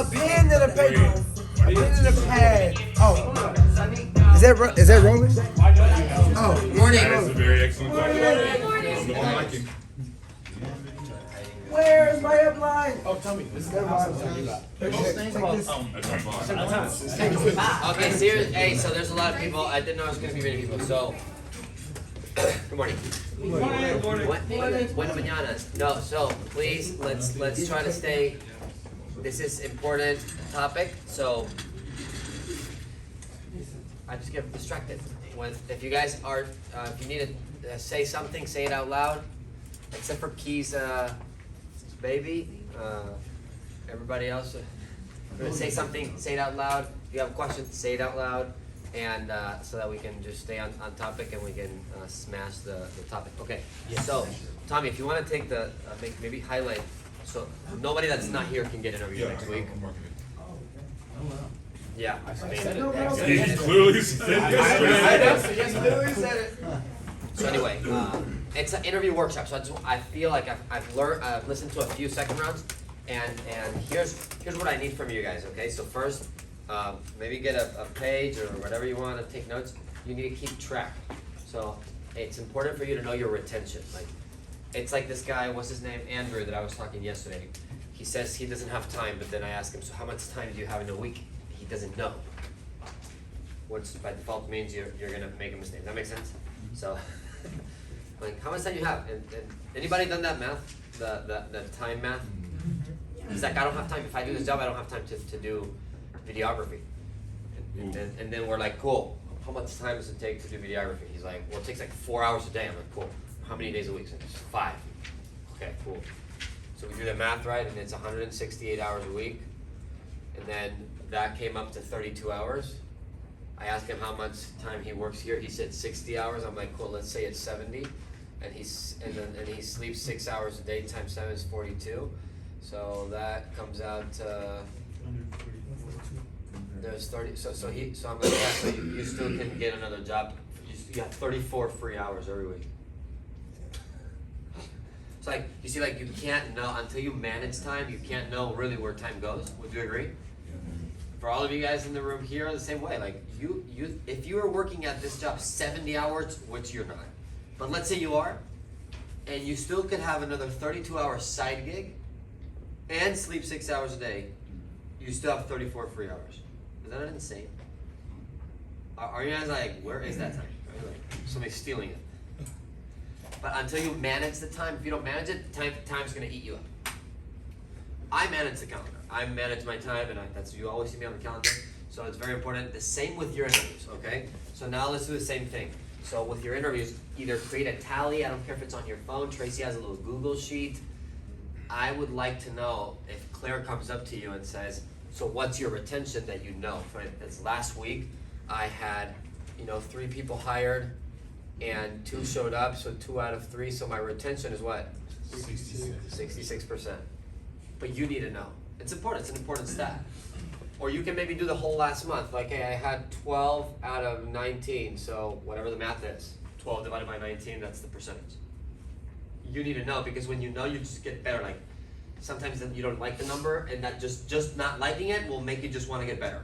a pen and a paper. A pen and a pad. Oh. Is that rolling? Oh, Morning. That is a very excellent question. Where's my upline? Oh, tell me. This is Never mind. Okay, hey, so there's a lot of people. I didn't know there was going to be many people. So, good morning. Buena mañana. No, so please let's try to stay. This is important topic. So I just get distracted. If you guys are, if you need to say something, say it out loud. Except for Key's baby. Everybody else, say something, say it out loud. If you have a question, say it out loud. And so that we can just stay on topic and we can smash the topic. Okay, so Tommy, if you want to take the, maybe highlight, so nobody that's not here can get interviewed next week. Yeah, He clearly said it. So anyway, it's an interview workshop. So I feel like I've listened to a few second rounds, and here's what I need from you guys. Okay, so first, maybe get a page or whatever you want to take notes. You need to keep track. So it's important for you to know your retention. Like, it's like this guy, what's his name, Andrew, that I was talking yesterday. He says he doesn't have time, but then I ask him, so how much time do you have in a week? He doesn't know. Which by default means you're gonna make a mistake. Does that make sense? So, like, how much time do you have? And anybody done that math? The time math? It's like, I don't have time. If I do this job, I don't have time to do videography. And then we're like, cool. How much time does it take to do videography? He's like, well, it takes like 4 hours a day. I'm like, cool. How many days a week? So it's 5. Okay, cool. So we do the math right, and it's 168 hours a week. And then that came up to 32 hours. I asked him how much time he works here. He said 60 hours. I'm like, cool, let's say it's 70. And he sleeps 6 hours a day, times 7 is 42. So that comes out to, there's 30, so I'm like, yeah, so you still can get another job. You got 34 free hours every week. It's like, you see, like, you can't know, until you manage time, you can't know really where time goes. Would you agree? For all of you guys in the room here, the same way. Like, if you are working at this job 70 hours, which you're not, but let's say you are, and you still could have another 32-hour side gig, and sleep 6 hours a day, you still have 34 free hours. Is that insane? Are you guys like, where is that time? Right? Like, somebody's stealing it. But until you manage the time, if you don't manage it, time's gonna eat you up. I manage the calendar. I manage my time, and that's, you always see me on the calendar. So it's very important. The same with your interviews, okay? So now let's do the same thing. So with your interviews, either create a tally. I don't care if it's on your phone. Tracy has a little Google sheet. I would like to know if Claire comes up to you and says, so what's your retention that you know? For instance, last week I had, 3 people hired and 2 showed up, so 2 out of 3. So my retention is what? 66%. But you need to know. It's important. It's an important stat. Or you can maybe do the whole last month. Like, hey, I had 12 out of 19. So whatever the math is, 12 divided by 19, that's the percentage. You need to know, because when you know, you just get better. Like, sometimes you don't like the number, and that just not liking it will make you just want to get better.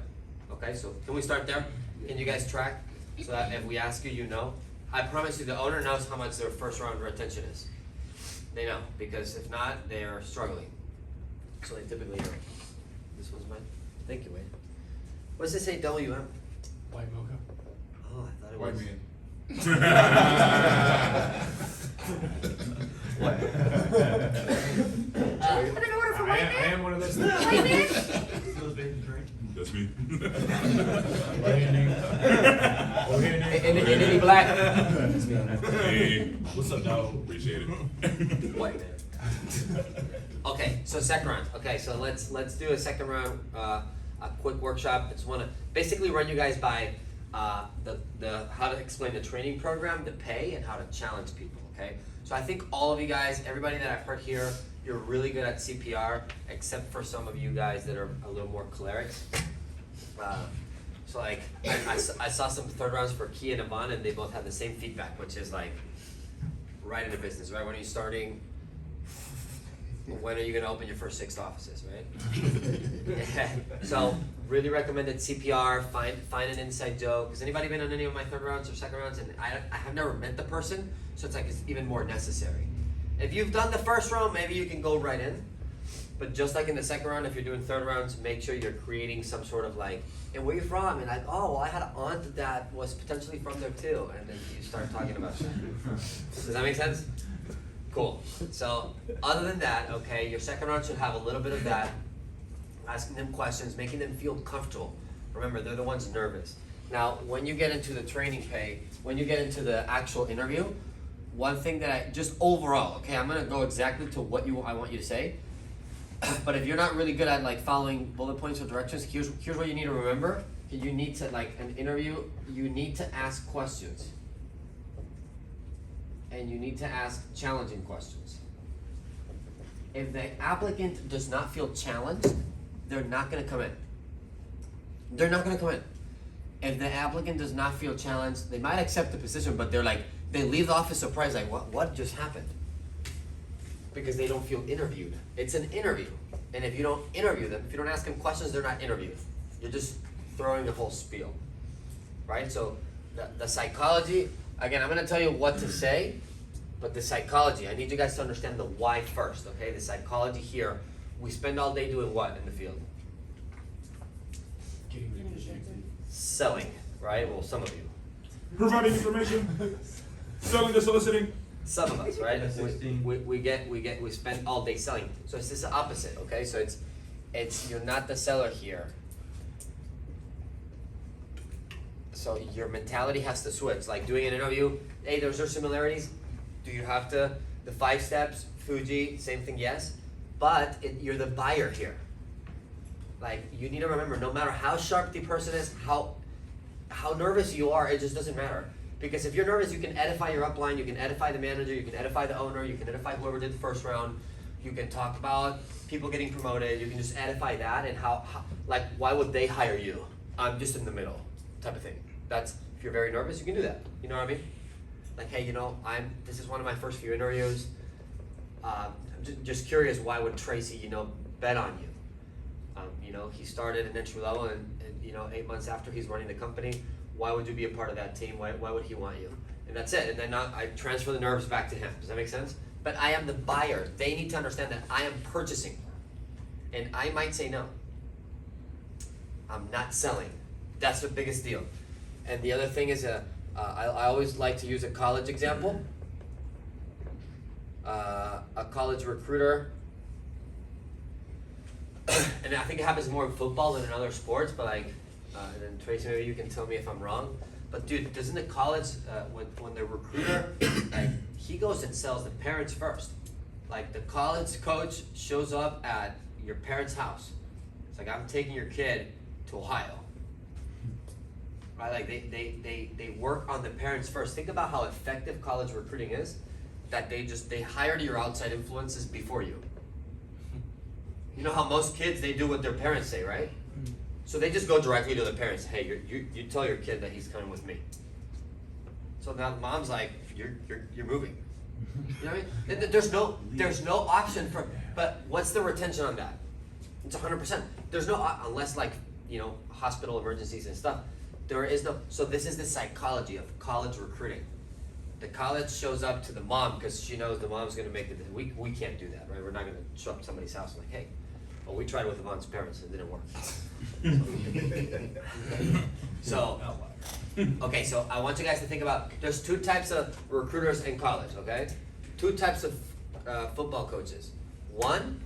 Okay, so can we start there? Can you guys track? So that if we ask you, you know. I promise you, the owner knows how much their first round retention is. They know, because if not, they are struggling. So they typically know. This one's mine. Thank you, Wade. What does it say, WM? White mocha. Oh, I thought it was. White man. What? Put an order for I white man. am one of those. White man. That's me. And any black? Hey, What's up, dog? appreciate it. White man. Okay, so second round. Okay, so let's do a second round, a quick workshop. It's want to basically run you guys by the how to explain the training program, the pay, and how to challenge people. Okay, so I think all of you guys, everybody that I've heard here, you're really good at CPR, except for some of you guys that are a little more clerics. So like, I saw some third rounds for Key and Yvonne, and they both had the same feedback, which is like, right into business, right? When are you starting? When are you gonna open your first 6 offices, right? So really recommended CPR. Find an inside joke. Has anybody been on any of my third rounds or second rounds? And I have never met the person, so it's like it's even more necessary. If you've done the first round, maybe you can go right in. But just like in the second round, if you're doing third rounds, make sure you're creating some sort of like, and where you from? And like, oh, well, I had an aunt that was potentially from there too. And then you start talking about that. Does that make sense? Cool. So other than that, okay, your second round should have a little bit of that. Asking them questions, making them feel comfortable. Remember, they're the ones nervous. Now, when you get into the training pay, when you get into the actual interview, one thing that I, just overall, okay, I'm gonna go exactly to what I want you to say. But if you're not really good at like following bullet points or directions, here's what you need to remember. You need to, like an interview, you need to ask questions. And you need to ask challenging questions. If the applicant does not feel challenged, they're not gonna come in. They're not gonna come in. If the applicant does not feel challenged, they might accept the position, but they're like, they leave the office surprised, like, what just happened? Because they don't feel interviewed. It's an interview. And if you don't interview them, if you don't ask them questions, they're not interviewed. You're just throwing the whole spiel, right? So the psychology, again, I'm gonna tell you what to say, but the psychology, I need you guys to understand the why first, okay? The psychology here, we spend all day doing what in the field? Getting rejected. Selling, right? Well, some of you. Providing information, selling or soliciting. Some of us, right? We spend all day selling. So it's just the opposite, okay? So it's you're not the seller here. So your mentality has to switch. Like doing an interview, hey, there's similarities. Do you have to, the 5 steps, Fuji, same thing, yes. But you're the buyer here. Like you need to remember, no matter how sharp the person is, how nervous you are, it just doesn't matter. Because if you're nervous, you can edify your upline, you can edify the manager, you can edify the owner, you can edify whoever did the first round, you can talk about people getting promoted, you can just edify that and how like, why would they hire you? I'm just in the middle, type of thing. That's, if you're very nervous, you can do that. You know what I mean? Like, hey, you know, this is one of my first few interviews. I'm just curious, why would Tracy, you know, bet on you? You know, he started at entry level and, you know, 8 months after he's running the company. Why would you be a part of that team? Why would he want you? And that's it. And then I transfer the nerves back to him. Does that make sense? But I am the buyer. They need to understand that I am purchasing. And I might say no. I'm not selling. That's the biggest deal. And the other thing is, I always like to use a college example. A college recruiter. And I think it happens more in football than in other sports, but like, and then Tracy, maybe you can tell me if I'm wrong. But dude, doesn't the college, when the recruiter, like, he goes and sells the parents first. Like the college coach shows up at your parents' house. It's like, I'm taking your kid to Ohio. Right, like they work on the parents first. Think about how effective college recruiting is, that they hired your outside influences before you. You know how most kids, they do what their parents say, right? So they just go directly to the parents. Hey, you tell your kid that he's coming with me. So now the mom's like, you're moving. You know what I mean? There's no option for. But what's the retention on that? It's 100%. There's no, unless like, you know, hospital emergencies and stuff. There is no. So this is the psychology of college recruiting. The college shows up to the mom because she knows the mom's going to make the. We can't do that, right? We're not going to show up to somebody's house and like, hey, well, we tried with Yvonne's parents and it didn't work. So, okay, so I want you guys to think about, there's 2 types of recruiters in college, okay? 2 types of football coaches. One,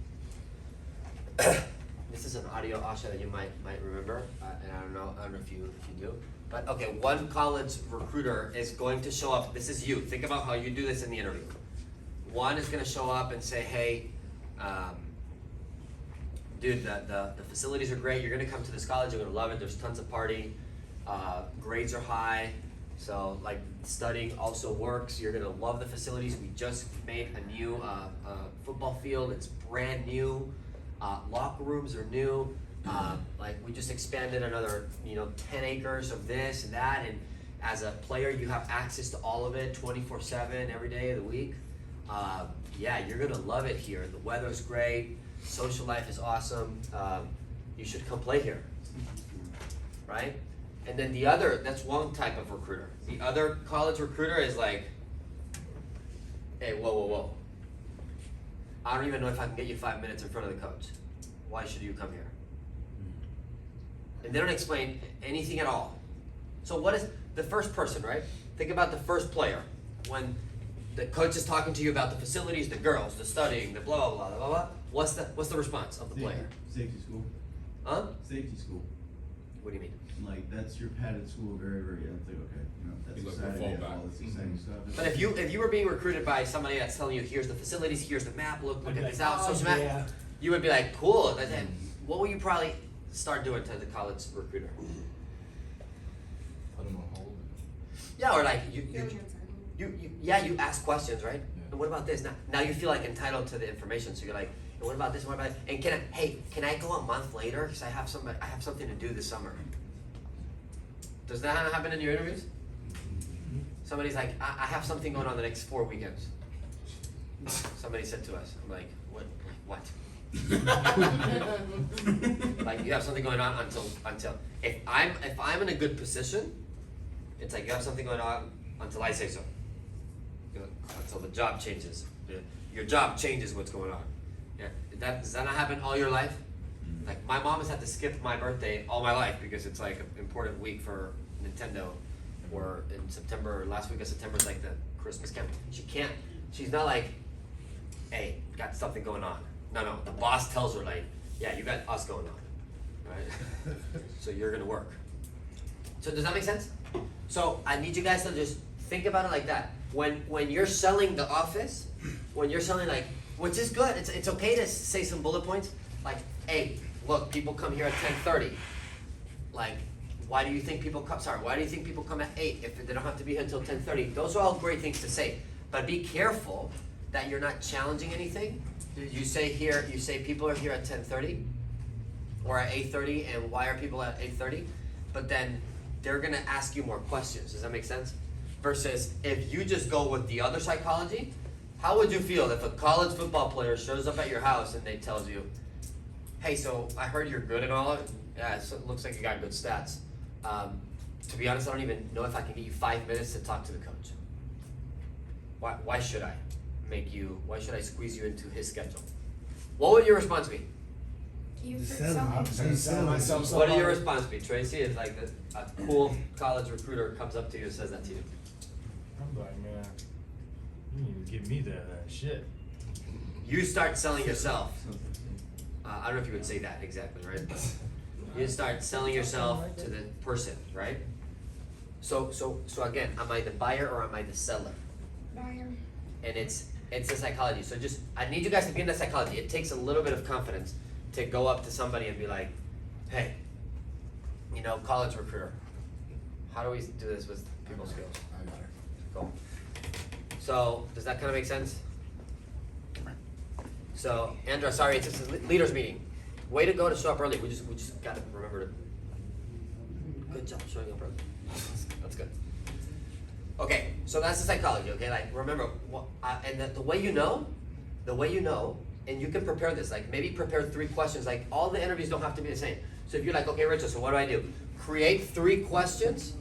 this is an audio, Asha, that you might remember, and I don't know if you do. But okay, one college recruiter is going to show up. This is you. Think about how you do this in the interview. One is going to show up and say, hey, dude, the facilities are great. You're going to come to this college. You're going to love it. There's tons of party. Grades are high. So like studying also works. You're going to love the facilities. We just made a new football field. It's brand new. Locker rooms are new. Like we just expanded another, 10 acres of this and that. And as a player, you have access to all of it 24/7 every day of the week. Yeah, you're going to love it here. The weather's great. Social life is awesome. you should come play here, right? And then the other, that's one type of recruiter. The other college recruiter is like, hey, whoa. I don't even know if I can get you 5 minutes in front of the coach. Why should you come here? And they don't explain anything at all. So what is the first person, right? Think about the first player. When the coach is talking to you about the facilities, the girls, the studying, the blah, blah, blah, blah, blah. What's the response of the player? Safety school. Huh? Safety school. What do you mean? Like, that's your padded school, very, very, it's like, okay, you know, that's You look for exciting, they have fallback. all this exciting stuff. But if you were being recruited by somebody that's telling you, here's the facilities, here's the map, look I'd at be this like, out, oh, social map, yeah. you would be like, cool. But then, what will you probably start doing to the college recruiter? Put them on hold. Yeah, or like you ask questions, right? Yeah. And what about this? Now you feel like entitled to the information, so you're like, and what about this? What about that? And can I go a month later because I have something to do this summer? Does that happen in your interviews? Somebody's like, I have something going on the next 4 weekends. Somebody said to us, I'm like, what? Like you have something going on until if I'm in a good position, it's like you have something going on until I say so. Until the job changes. Your job changes what's going on. Yeah. Does that not happen all your life? Like my mom has had to skip my birthday all my life because it's like an important week for Nintendo, or in September, last week of September is like the Christmas camp. She's not like, hey, got something going on. No, the boss tells her like, yeah, you got us going on, right? So you're gonna work. So does that make sense? So I need you guys to just think about it like that. When you're selling the office, when you're selling like, which is good, it's okay to say some bullet points, like, hey, look, people come here at 10:30. Like, why do you think people come at 8 if they don't have to be here until 10:30? Those are all great things to say, but be careful that you're not challenging anything. You say people are here at 10:30 or at 8:30, and why are people at 8:30? But then they're gonna ask you more questions. Does that make sense? Versus if you just go with the other psychology, how would you feel if a college football player shows up at your house and they tells you, hey, so I heard you're good and all. Yeah, so it looks like you got good stats. To be honest, I don't even know if I can get you 5 minutes to talk to the coach. Why should I squeeze you into his schedule? What would your response be? Myself. What would your response be, Tracy? If like a cool college recruiter comes up to you and says that to you. I'm like, man, you need to give me that shit. You start selling yourself. I don't know if you would say that exactly, right? You start selling yourself to the person, right? So again, am I the buyer or am I the seller? Buyer. And it's the psychology. So I need you guys to be in the psychology. It takes a little bit of confidence to go up to somebody and be like, hey, college recruiter, how do we do this with people skills? I got her. Cool. So does that kind of make sense? So Andra, sorry, it's just a leaders meeting. Way to go to show up early. We just got to remember to. Good job showing up early. That's good. Okay, so that's the psychology. Okay, like remember, and the way you know, and you can prepare this. Like maybe prepare 3 questions. Like all the interviews don't have to be the same. So if you're like, okay, Richard, so what do? Create 3 questions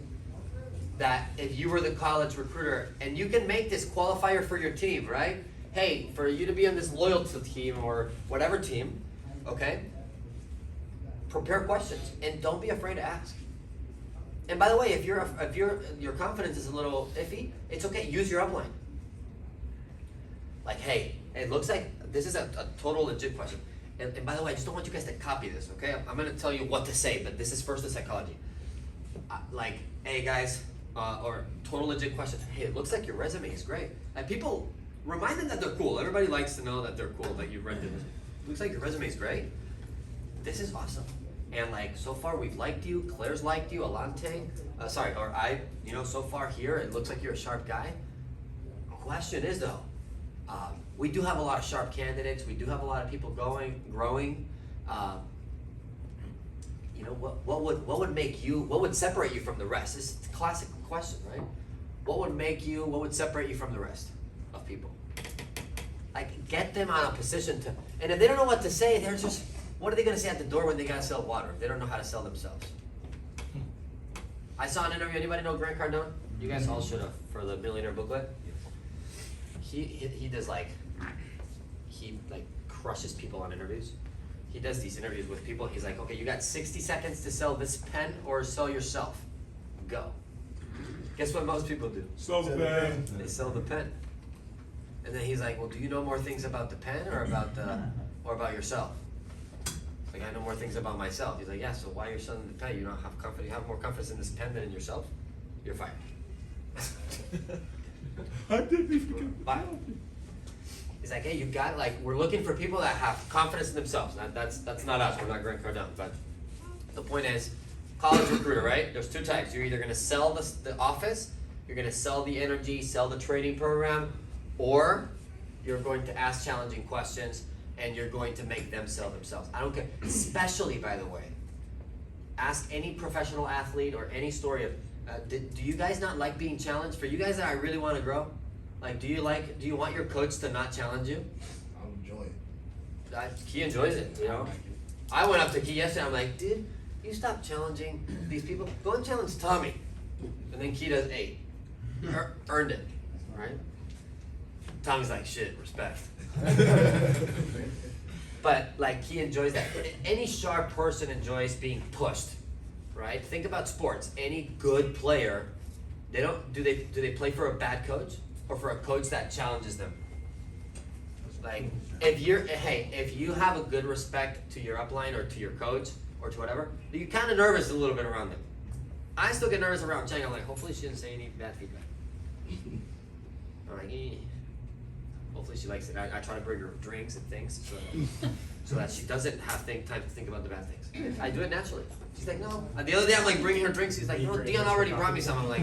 that if you were the college recruiter, and you can make this qualifier for your team, right? Hey, for you to be on this loyalty team or whatever team, okay? Prepare questions and don't be afraid to ask. And by the way, if your confidence is a little iffy, it's okay. Use your upline. Like, hey, it looks like this is a total legit question. And by the way, I just don't want you guys to copy this, okay? I'm gonna tell you what to say, but this is first the psychology. Like, hey guys, or total legit question. Hey, it looks like your resume is great. And people, remind them that they're cool. Everybody likes to know that they're cool, that you've read it. Looks like your resume is great. This is awesome. And like, so far we've liked you, Claire's liked you, Alante, so far here, it looks like you're a sharp guy. Question is though, we do have a lot of sharp candidates, we do have a lot of people growing. What would separate you from the rest? This is a classic question, right? What would separate you from the rest of people? Like, get them on a position to, and if they don't know what to say, they're just, What are they gonna say at the door when they gotta sell water if they don't know how to sell themselves? I saw an interview. Anybody know Grant Cardone? You guys all should have for the Millionaire booklet. He does like crushes people on interviews. He does these interviews with people. He's like, okay, you got 60 seconds to sell this pen or sell yourself. Go. Guess what most people do? Sell the pen. They sell the pen. And then he's like, well, do you know more things about the pen or about yourself? Like, I know more things about myself. He's like, yeah, so why you're selling the pen? You don't have confidence. You have more confidence in this pen than in yourself? You're fired. I didn't even Fired. He's like, hey, you got, like, we're looking for people that have confidence in themselves. Now, that's not us. We're not Grant Cardone. But the point is, college recruiter, right? There's two types. You're either going to sell the office, you're going to sell the energy, sell the training program, or you're going to ask challenging questions and you're going to make them sell themselves. I don't care. Especially, by the way, ask any professional athlete or any story of, do you guys not like being challenged? For you guys that I really want to grow, like, do you want your coach to not challenge you? I'll enjoy it. Key enjoys it, you know? I went up to Key yesterday, I'm like, dude, you stop challenging these people. Go and challenge Tommy. And then Key does 8. Earned it, right? Tommy's like, shit, respect. But like, he enjoys that. Any sharp person enjoys being pushed, right? Think about sports. Any good player, do they play for a bad coach or for a coach that challenges them? Like, if you have a good respect to your upline or to your coach or to whatever, you're kind of nervous a little bit around them. I still get nervous around Chang. I'm like, hopefully she didn't say any bad feedback. I'm like, hopefully she likes it. I try to bring her drinks and things so that she doesn't have time to think about the bad things. I do it naturally. She's like, no. And the other day I'm like bringing her drinks. She's like, no, Dion already brought me some. I'm like,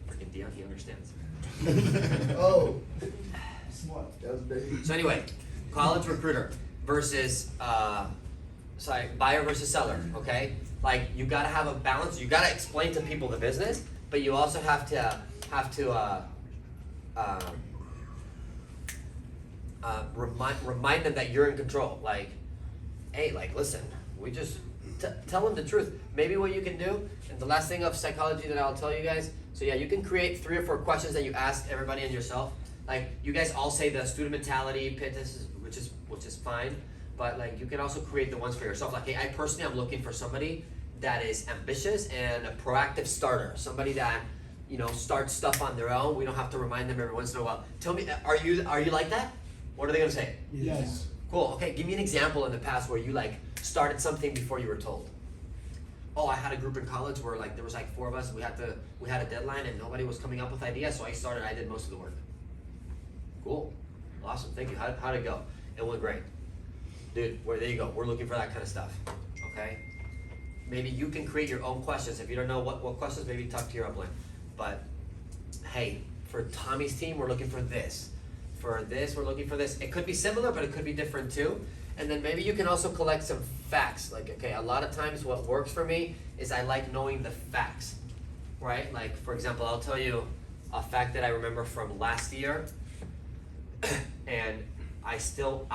freaking Dion, he understands. Oh, smart. That was big. So anyway, college recruiter versus buyer versus seller. Okay, like you gotta have a balance. You gotta explain to people the business, but you also have to remind them that you're in control. Like, hey, like, listen, we just tell them the truth. Maybe what you can do, and the last thing of psychology that I'll tell you guys. So yeah, you can create 3 or 4 questions that you ask everybody and yourself. Like, you guys all say the student mentality, which is fine, but like you can also create the ones for yourself. Like, hey, I personally am looking for somebody that is ambitious and a proactive starter, somebody that, you know, starts stuff on their own. We don't have to remind them every once in a while. Tell me, are you like that? What are they gonna say? Yes. Cool. Okay, give me an example in the past where you like started something before you were told. Oh, I had a group in college where like there was like 4 of us. We had a deadline and nobody was coming up with ideas, so I did most of the work. Cool. Awesome. Thank you. How'd it go? It went great. Dude, there you go. We're looking for that kind of stuff. Okay? Maybe you can create your own questions. If you don't know what questions, maybe talk to your upline. But hey, for Tommy's team, we're looking for this. For this, we're looking for this. It could be similar, but it could be different too. And then maybe you can also collect some facts. Like, okay, a lot of times what works for me is I like knowing the facts, right? Like, for example, I'll tell you a fact that I remember from last year. And I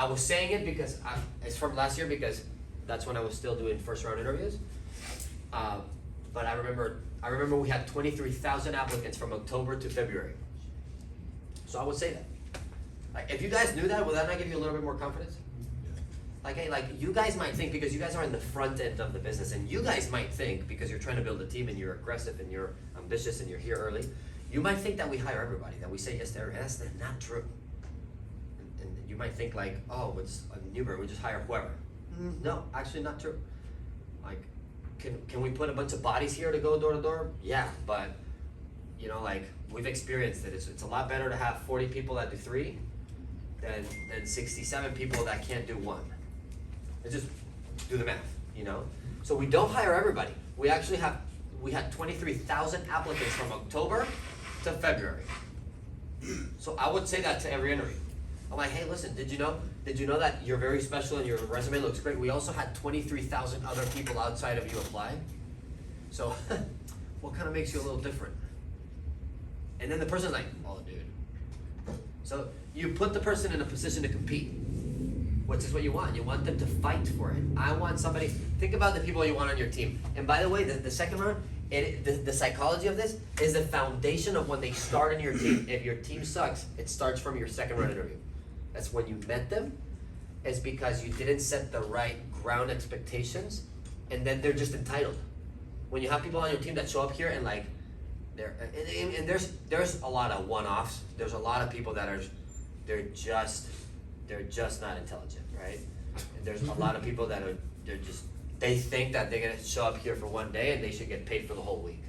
was saying it because it's from last year because that's when I was still doing first round interviews. But I remember we had 23,000 applicants from October to February. So I would say that. Like, if you guys knew that, would that not give you a little bit more confidence? Like, hey, like, you guys might think, because you guys are in the front end of the business, and you guys might think, because you're trying to build a team and you're aggressive and you're ambitious and you're here early, you might think that we hire everybody, that we say yes to everybody. That's not true. And you might think like, oh, it's a Newberg, we just hire whoever. No, actually not true. Like, can we put a bunch of bodies here to go door to door? Yeah, but, you know, like, we've experienced it. It's a lot better to have 40 people that do 3 than 67 people that can't do 1. It's just do the math, you know? So we don't hire everybody. We had 23,000 applicants from October to February. So I would say that to every interview. I'm like, hey, listen, did you know that you're very special and your resume looks great? We also had 23,000 other people outside of you apply. So what kind of makes you a little different? And then the person's like, oh, dude. So you put the person in a position to compete. which is what you want. You want them to fight for it. I want somebody, think about the people you want on your team. And by the way, the second round, the psychology of this is the foundation of when they start in your team. If your team sucks, it starts from your second round interview. That's when you met them. It's because you didn't set the right ground expectations, and then they're just entitled. When you have people on your team that show up here and like, and there's a lot of one-offs. There's a lot of people that they're just not intelligent, right? And there's a lot of people that they think that they're gonna show up here for one day and they should get paid for the whole week,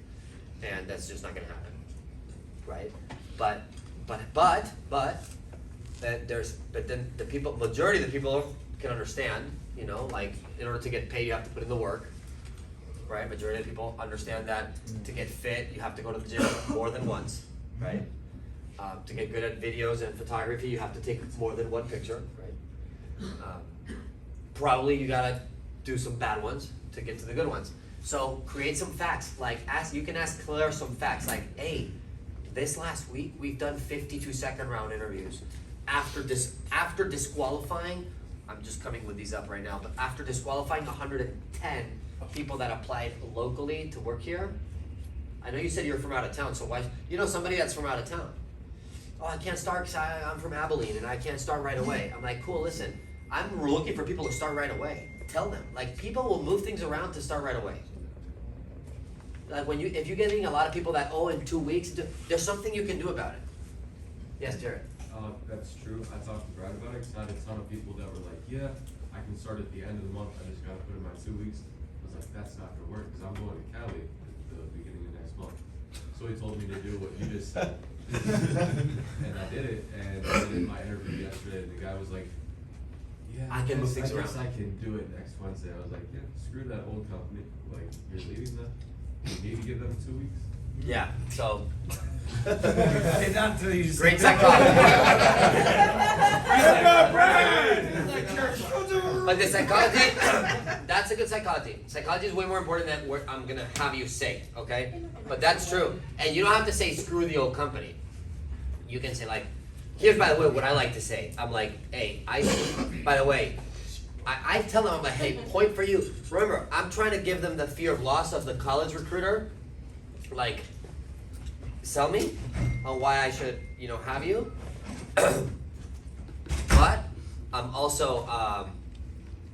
and that's just not gonna happen, right? But then the people, majority of the people can understand, you know, like in order to get paid you have to put in the work, right? Majority of people understand that to get fit you have to go to the gym more than once, right? To get good at videos and photography you have to take more than one picture, right? Probably you gotta do some bad ones to get to the good ones. So create some facts, like you can ask Claire some facts, like, hey, this last week we've done 52 second round interviews. After disqualifying, I'm just coming with these up right now, but after disqualifying 110 people that applied locally to work here, I know you said you're from out of town, so why, you know somebody that's from out of town. Oh, I can't start because I'm from Abilene and I can't start right away. I'm like, cool, listen, I'm looking for people to start right away. Tell them, like, people will move things around to start right away. Like if you're getting a lot of people that, in 2 weeks, there's something you can do about it. Yes, Jared. That's true. I talked to Brad about it, because I had a ton of people that were like, yeah, I can start at the end of the month, I just gotta put in my 2 weeks. I was like, that's not gonna work, because I'm going to Cali at the beginning of next month. So he told me to do what you just said. And I did it, and I did my interview yesterday, and the guy was like, yeah, I can move things I guess around. I can do it next Wednesday. I was like, yeah, screw that old company. Like, you're leaving them. You need to give them 2 weeks. Yeah, so. Hey, not until you just Great psychology. But the psychology, that's a good psychology. Psychology is way more important than what I'm gonna have you say, okay? But that's true. And you don't have to say screw the old company. You can say like, here's by the way what I like to say. I'm like, hey, by the way, I tell them, I'm like, hey, point for you. Remember, I'm trying to give them the fear of loss of the college recruiter. Like, sell me on why I should, have you. But I'm also,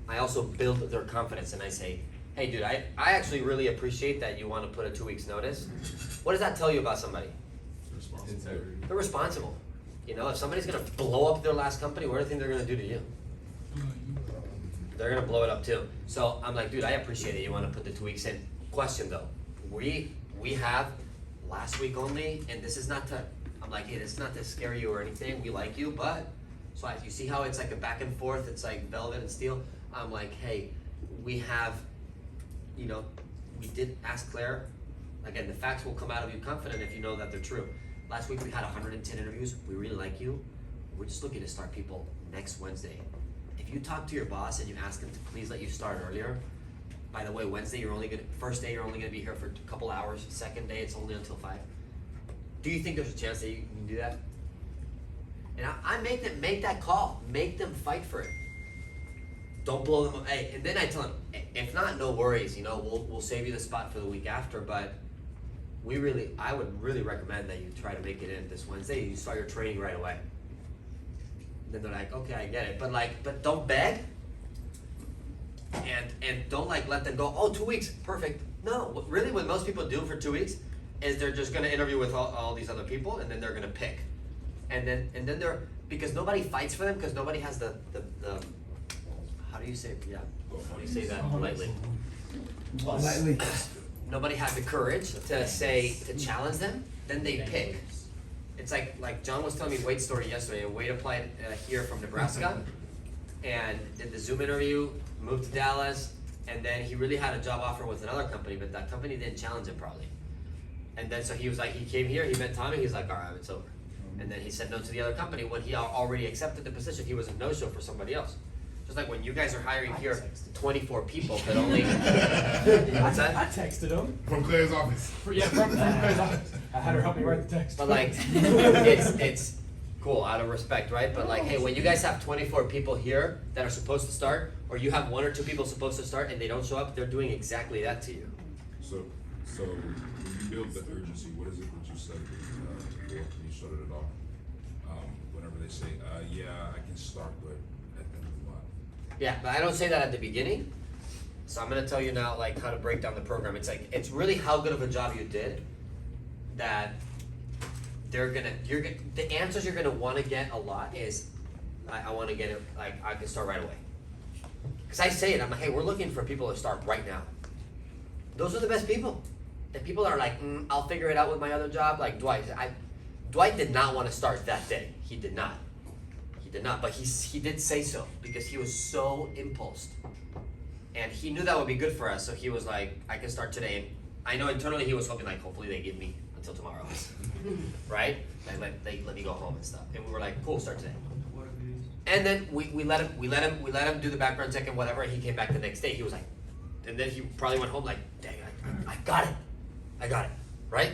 I also build their confidence and I say, hey dude, I actually really appreciate that you want to put a 2 weeks notice. What does that tell you about somebody? Integrity. They're responsible. If somebody's gonna blow up their last company, what do you think they're gonna do to you? They're gonna blow it up too. So I'm like, dude, I appreciate it. You wanna put the 2 weeks in. Question though, we have last week only, and this is not to, I'm like, hey, this is not to scare you or anything. We like you, but, so you see how it's like a back and forth, it's like velvet and steel. I'm like, hey, we have, we did ask Claire. Again, the facts will come out of you confident if you know that they're true. Last week we had 110 interviews. We really like you. We're just looking to start people next Wednesday. If you talk to your boss and you ask him to please let you start earlier, by the way, Wednesday first day you're only gonna be here for a couple hours. Second day it's only until 5. Do you think there's a chance that you can do that? And I make them make that call. Make them fight for it. Don't blow them up. Hey, and then I tell them, if not, no worries. We'll save you the spot for the week after. But I would really recommend that you try to make it in this Wednesday. You start your training right away. And then they're like, okay, I get it. But don't beg. And don't let them go, 2 weeks, perfect. No, really what most people do for 2 weeks is they're just gonna interview with all these other people and then they're gonna pick. And then they're, because nobody fights for them, because nobody has the how do you say, how do you say that politely? Politely. Nobody has the courage to challenge them, then they pick. It's like John was telling me Wade's story yesterday. Wade applied here from Nebraska and did the Zoom interview, moved to Dallas, and then he really had a job offer with another company, but that company didn't challenge him probably. And then so he was like, he came here, he met Tommy, he's like, all right, it's over. And then he said no to the other company. When he already accepted the position, he was a no-show for somebody else. Just like when you guys are hiring here 24 people, but only... What's that? I texted him. From Claire's office. From Claire's office. I had her help me write the text. But it's cool, out of respect, right? But like, hey, when you guys have 24 people here that are supposed to start, or you have 1 or 2 people supposed to start and they don't show up, they're doing exactly that to you. So when you build the urgency, what is it that you said before when you started it off? Whenever they say, yeah, I can start, but at the end of the month. Yeah, but I don't say that at the beginning. So I'm gonna tell you now, like, how to break down the program. It's like, it's really how good of a job you did that the answers you're gonna wanna get a lot is, I wanna get it, like, I can start right away. Cause I say it, I'm like, hey, we're looking for people to start right now. Those are the best people. The people that are like, I'll figure it out with my other job, like Dwight. Dwight did not wanna start that day. He did not. But he did say so because he was so impulsed. And he knew that would be good for us, so he was like, I can start today. And I know internally he was hoping like, hopefully they give me until tomorrow, right? They let me go home and stuff. And we were like, cool, start today. And then we let him do the background check and whatever. And he came back the next day. He was like, and then he probably went home like, dang, I got it, right?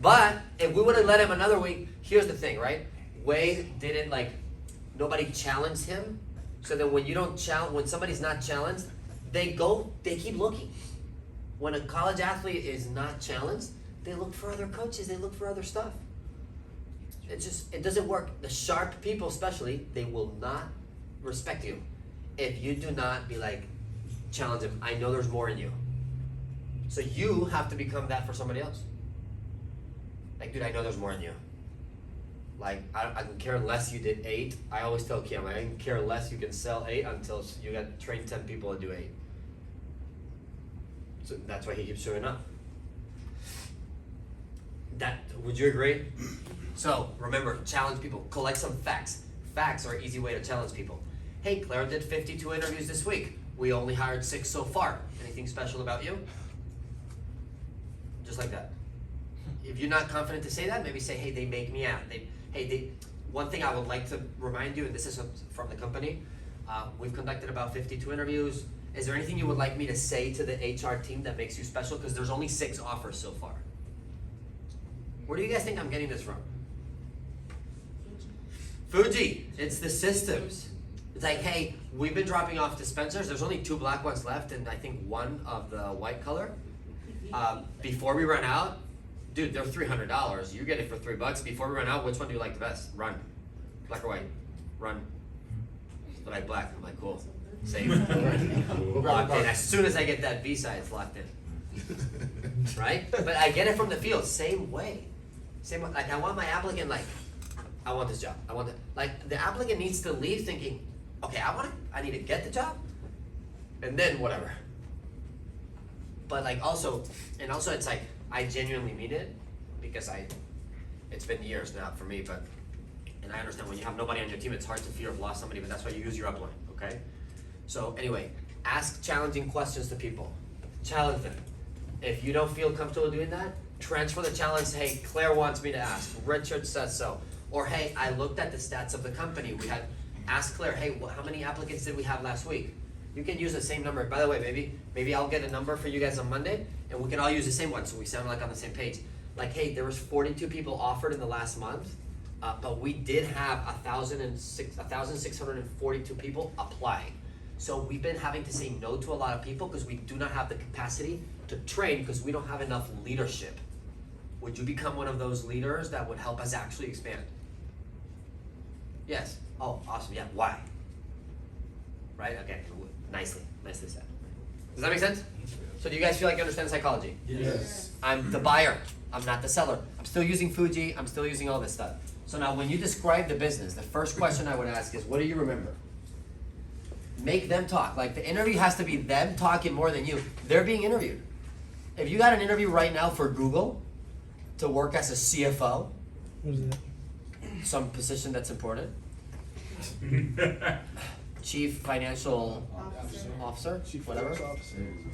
But if we would have let him another week, here's the thing, right? Wade didn't like, nobody challenged him. So then when somebody's not challenged, they keep looking. When a college athlete is not challenged, they look for other coaches, they look for other stuff. It doesn't work. The sharp people especially, they will not respect you if you do not be like, challenge them. I know there's more in you. So you have to become that for somebody else. Like, dude, I know there's more in you. Like, I can care less you did 8. I always tell Kim, I can care less you can sell 8 until you got trained 10 people to do 8. So that's why he keeps showing up. Would you agree? So remember, challenge people. Collect some facts. Facts are an easy way to challenge people. Hey, Claire did 52 interviews this week. We only hired 6 so far. Anything special about you? Just like that. If you're not confident to say that, maybe say, hey, they make me out. One thing I would like to remind you, and this is from the company, we've conducted about 52 interviews. Is there anything you would like me to say to the HR team that makes you special? Because there's only 6 offers so far. Where do you guys think I'm getting this from? Fuji, it's the systems. It's like, hey, we've been dropping off dispensers. There's only 2 black ones left and I think 1 of the white color. Before we run out, dude, they're $300. You get it for $3. Before we run out, which one do you like the best? Run. Black or white? Run. I like black. I'm like, cool. Same. Locked in. As soon as I get that visa, it's locked in. Right? But I get it from the field. Same way. Like, I want my applicant, like, I want this job. I want it. Like, the applicant needs to leave thinking, okay, I need to get the job, and then whatever. But like also it's like, I genuinely mean it, because it's been years now for me, and I understand when you have nobody on your team, it's hard to fear of lost somebody, but that's why you use your upline, okay? So anyway, ask challenging questions to people. Challenge them. If you don't feel comfortable doing that, transfer the challenge. Hey, Claire wants me to ask. Richard says so. Or hey, I looked at the stats of the company. Ask Claire, hey, how many applicants did we have last week? You can use the same number. By the way, maybe I'll get a number for you guys on Monday, and we can all use the same one, so we sound like on the same page. Like, hey, there was 42 people offered in the last month, but we did have 1,642 people applying. So we've been having to say no to a lot of people because we do not have the capacity to train because we don't have enough leadership. Would you become one of those leaders that would help us actually expand? Yes. Oh, awesome. Yeah. Why? Right? Okay. Nicely said. Does that make sense? So do you guys feel like you understand psychology? Yes. I'm the buyer. I'm not the seller. I'm still using Fuji. I'm still using all this stuff. So now when you describe the business, the first question I would ask is, what do you remember? Make them talk. Like, the interview has to be them talking more than you. They're being interviewed. If you got an interview right now for Google to work as a CFO, What is that? some position that's important, Chief Financial Officer, whatever.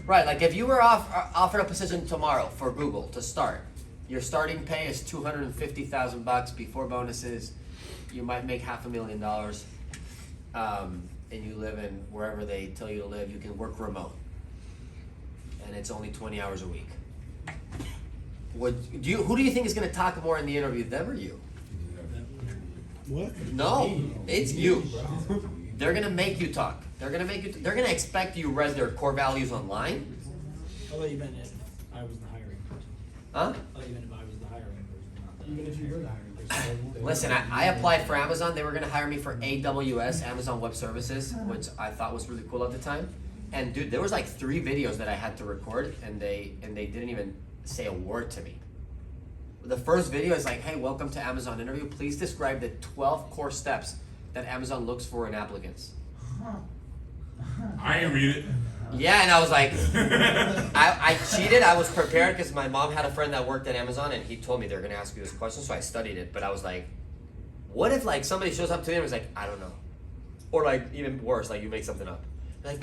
Right, like if you were offered a position tomorrow for Google to start, your starting pay is $250,000 before bonuses. You might make $500,000, and you live in wherever they tell you to live. You can work remote, and it's only 20 hours a week. Who do you think is going to talk more in the interview, them or you? What? No, it's you. They're gonna make you talk. They're gonna expect you read their core values online. I thought you meant if I was the hiring person. Huh? I thought you meant if I was the hiring person, not the. Even if you were the hiring person. Listen, I applied for Amazon. They were gonna hire me for AWS, Amazon Web Services, which I thought was really cool at the time. And dude, there was like 3 videos that I had to record, and they didn't even say a word to me. The first video is like, hey, welcome to Amazon interview. Please describe the 12 core steps that Amazon looks for in applicants. I ain't read it. Yeah, and I was like, I cheated. I was prepared because my mom had a friend that worked at Amazon, and he told me they're gonna ask you this question, so I studied it. But I was like, what if like somebody shows up to me and was like, I don't know, or like even worse, like you make something up, like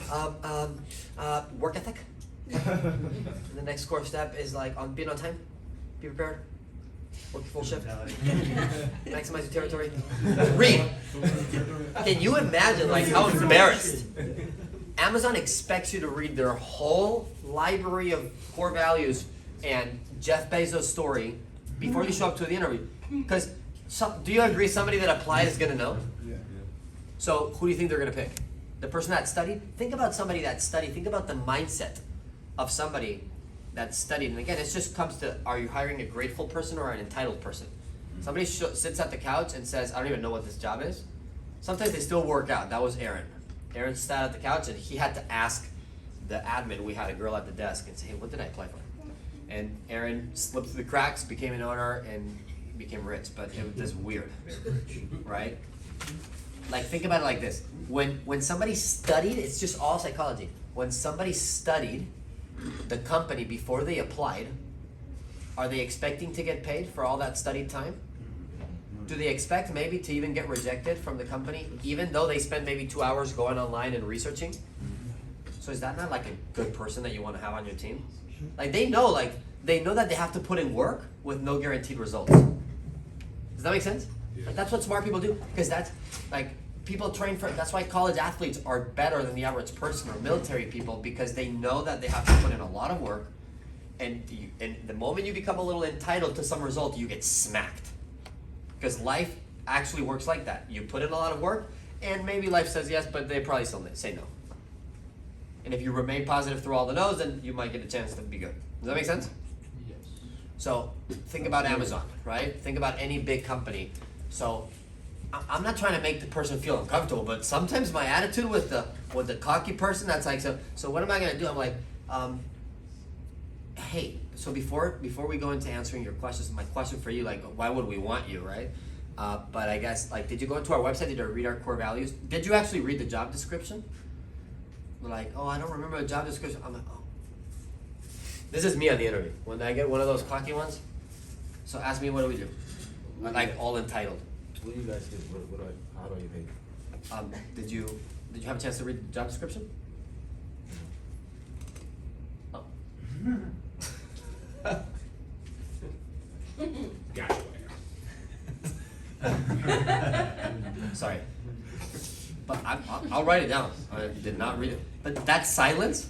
work ethic. And the next core step is like on being on time, be prepared, work your full shift, maximize your territory. Read. Can you imagine like how embarrassed? Amazon expects you to read their whole library of core values and Jeff Bezos' story before you show up to the interview. Because do you agree somebody that applied is going to know? Yeah. So who do you think they're going to pick? The person that studied? Think about somebody that studied. Think about the mindset of somebody that studied. And again, it just comes to, are you hiring a grateful person or an entitled person? Somebody sits at the couch and says, I don't even know what this job is. Sometimes they still work out. That was Aaron. Aaron sat at the couch and he had to ask the admin. We had a girl at the desk and say, hey, what did I apply for? And Aaron slipped through the cracks, became an owner, and became rich. But it was just weird, right? Like, think about it like this. When somebody studied, it's just all psychology. When somebody studied the company before they applied, are they expecting to get paid for all that studied time? Do they expect maybe to even get rejected from the company, even though they spend maybe 2 hours going online and researching? So is that not like a good person that you want to have on your team? Like they know that they have to put in work with no guaranteed results. Does that make sense? Like that's what smart people do, because that's like people train for. That's why college athletes are better than the average person or military people, because they know that they have to put in a lot of work, and the moment you become a little entitled to some result, you get smacked. Because life actually works like that. You put in a lot of work, and maybe life says yes, but they probably still say no. And if you remain positive through all the no's, then you might get a chance to be good. Does that make sense? Yes. So think about Amazon, right? Think about any big company. So I'm not trying to make the person feel uncomfortable, but sometimes my attitude with the cocky person that's like, so what am I gonna do? I'm like, hey, so before we go into answering your questions, my question for you, like, why would we want you, right? But I guess, like, did you go into our website? Did you read our core values? Did you actually read the job description? We're like, oh, I don't remember the job description. I'm like, oh. This is me on the interview. When I get one of those cocky ones, so ask me, what do we do? I'm like all entitled. What do you guys do? How do you pay? Did you have a chance to read the job description? Oh. Gotcha. Sorry. But I'll write it down. I did not read it. But that silence,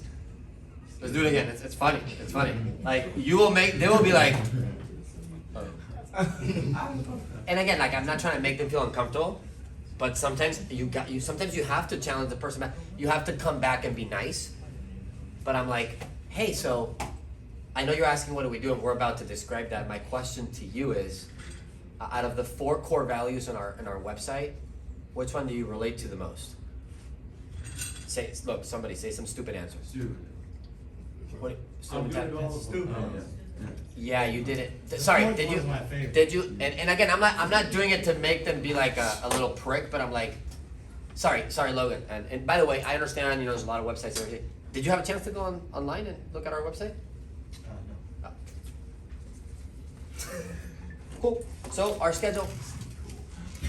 let's do it again. It's funny. It's funny. Like they will be like, and again, like I'm not trying to make them feel uncomfortable, but sometimes sometimes you have to challenge the person back. You have to come back and be nice. But I'm like, hey, so I know you're asking what do we do, and we're about to describe that. My question to you is, out of the 4 core values in our website, which one do you relate to the most? Somebody say some stupid answers. Stupid. What? I'm good at all stupid. Yeah, you did it. Sorry, Fourth did you? was my favorite. Did you? And again, I'm not doing it to make them be like a little prick, but I'm like, sorry, Logan. And by the way, I understand. There's a lot of websites and everything. Did you have a chance to go online and look at our website? No. Oh. Cool. So our schedule.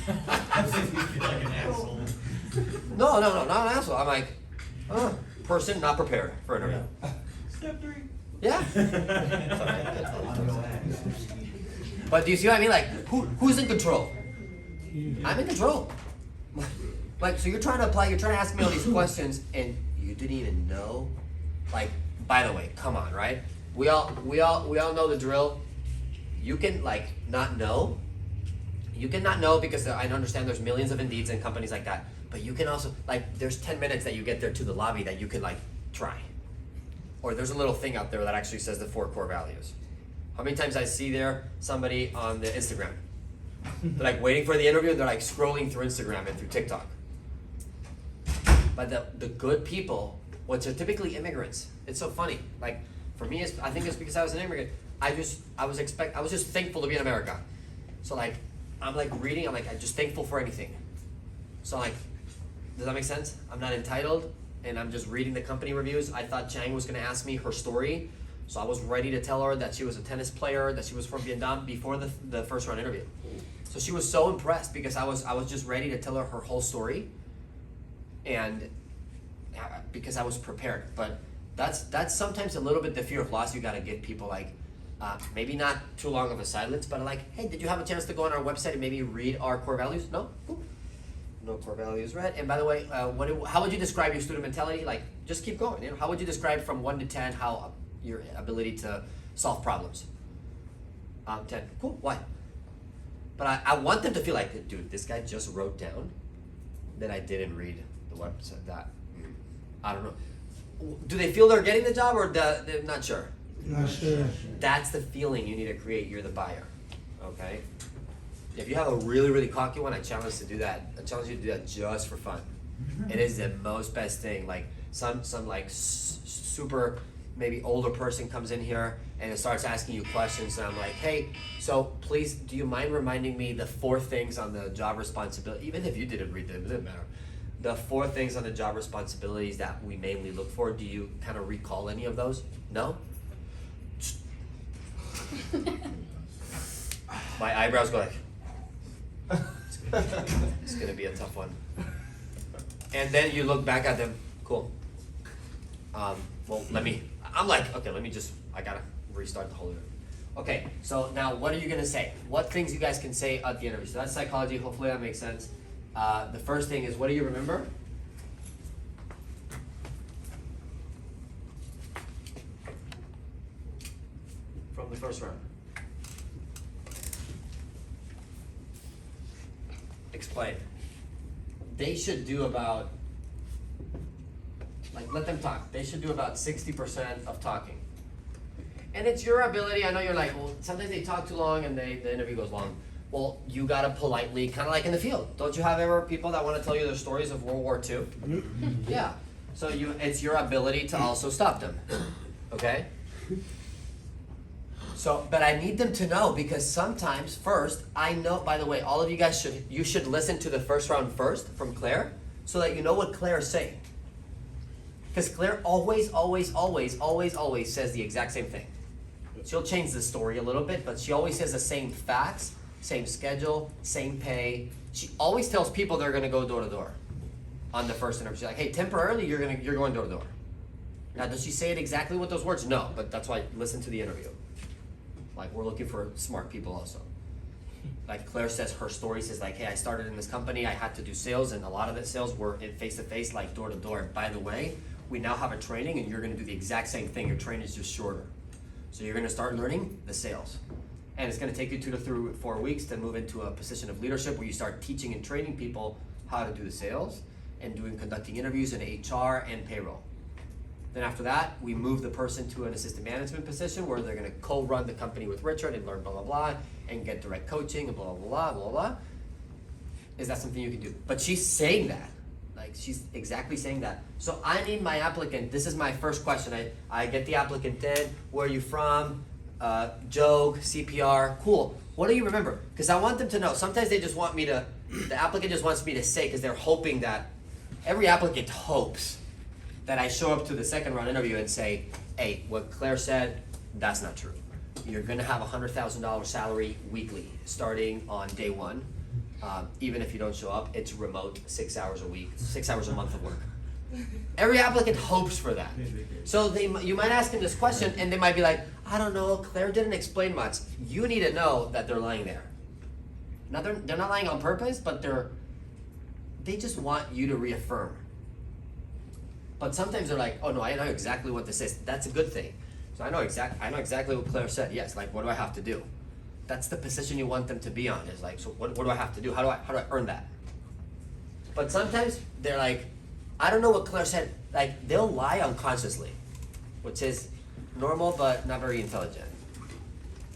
Like an asshole. No, not an asshole. I'm like, person not prepared for an interview. Step 3. Yeah. But do you see what I mean? Like, who's in control? I'm in control. Like, so you're trying to apply, you're trying to ask me all these questions, and you didn't even know. Like, by the way, come on, right? We all know the drill. You can like not know. you cannot know because I understand there's millions of Indeeds and companies like that, but you can also, like, there's 10 minutes that you get there to the lobby that you could, like, try. Or there's a little thing out there that actually says the 4 core values. How many times I see there somebody on the Instagram, they're like waiting for the interview and they're like scrolling through Instagram and through TikTok. But the good people, which are typically immigrants, it's so funny. Like for me, I think it's because I was an immigrant. I was just thankful to be in America. So like, I'm like reading, I'm just thankful for anything. So like, does that make sense? I'm not entitled and I'm just reading the company reviews. I thought Chang was gonna ask me her story. So I was ready to tell her that she was a tennis player, that she was from Vietnam before the first round interview. So she was so impressed because I was just ready to tell her her whole story, and because I was prepared. But that's sometimes a little bit the fear of loss you gotta give people, like maybe not too long of a silence, but like, hey, did you have a chance to go on our website and maybe read our core values? No? Cool. No core values read. And by the way, how would you describe your student mentality? Like, just keep going. You know, how would you describe from 1 to 10 how your ability to solve problems? 10. Cool. Why? But I want them to feel like, dude, this guy just wrote down that I didn't read the website. That I don't know. Do they feel they're getting the job, or they're not sure? Not sure. That's the feeling you need to create. You're the buyer. Okay. If you have a really, really cocky one, I challenge you to do that. I challenge you to do that just for fun. It is the most best thing. Like some like super maybe older person comes in here and it starts asking you questions, and I'm like, hey, so please, do you mind reminding me the 4 things on the job responsibility? Even if you didn't read them, it doesn't matter. The 4 things on the job responsibilities that we mainly look for. Do you kind of recall any of those? No? My eyebrows go like, it's gonna be a tough one. And then you look back at them, cool. Well, I'm like, okay, I gotta restart the whole interview. Okay, so now what are you gonna say? What things you guys can say at the interview? So that's psychology, hopefully that makes sense. The first thing is, what do you remember? From the first round. Explain. They should do about, like, let them talk. They should do about 60% of talking. And it's your ability. I know you're like, well, sometimes they talk too long and the interview goes long. Well, you gotta politely, kind of like in the field. Don't you have ever people that want to tell you their stories of World War II? Yeah. So it's your ability to also stop them. Okay? So, but I need them to know, because sometimes first, I know, by the way, all of you guys should listen to the first round first from Claire, so that you know what Claire is saying. Because Claire always says the exact same thing. She'll change the story a little bit, but she always says the same facts, same schedule, same pay. She always tells people they're gonna go door to door on the first interview. She's like, hey, temporarily you're going door to door. Now, does she say it exactly with those words? No, but that's why listen to the interview. Like, we're looking for smart people also. Like Claire says, her story says like, hey, I started in this company, I had to do sales, and a lot of the sales were in face-to-face, like door to door. By the way, we now have a training and you're gonna do the exact same thing. Your training is just shorter. So you're gonna start learning the sales. And it's gonna take you 2 to 4 weeks to move into a position of leadership where you start teaching and training people how to do the sales and conducting interviews in HR and payroll. Then after that, we move the person to an assistant management position where they're gonna co-run the company with Richard and learn blah, blah, blah, and get direct coaching and blah, blah, blah, blah, blah. Is that something you can do? But she's saying that. Like, she's exactly saying that. So I need my applicant, this is my first question. I get the applicant in, where are you from? Joke, CPR, cool. What do you remember? Because I want them to know. Sometimes they just want me to, the applicant just wants me to say, because they're hoping that, every applicant hopes that I show up to the second round interview and say, hey, what Claire said, that's not true. You're gonna have a $100,000 salary weekly, starting on day 1. Even if you don't show up, it's remote, 6 hours a week, 6 hours a month of work. Every applicant hopes for that. So you might ask them this question and they might be like, I don't know, Claire didn't explain much. You need to know that they're lying there. Now they're not lying on purpose, but they just want you to reaffirm. But sometimes they're like, oh no, I know exactly what this is. That's a good thing. So I know exactly what Claire said. Yes, like, what do I have to do? that's the position you want them to be on. Is like, so what do I have to do? How do I earn that? But sometimes they're like, I don't know what Claire said. Like they'll lie unconsciously, which is normal but not very intelligent.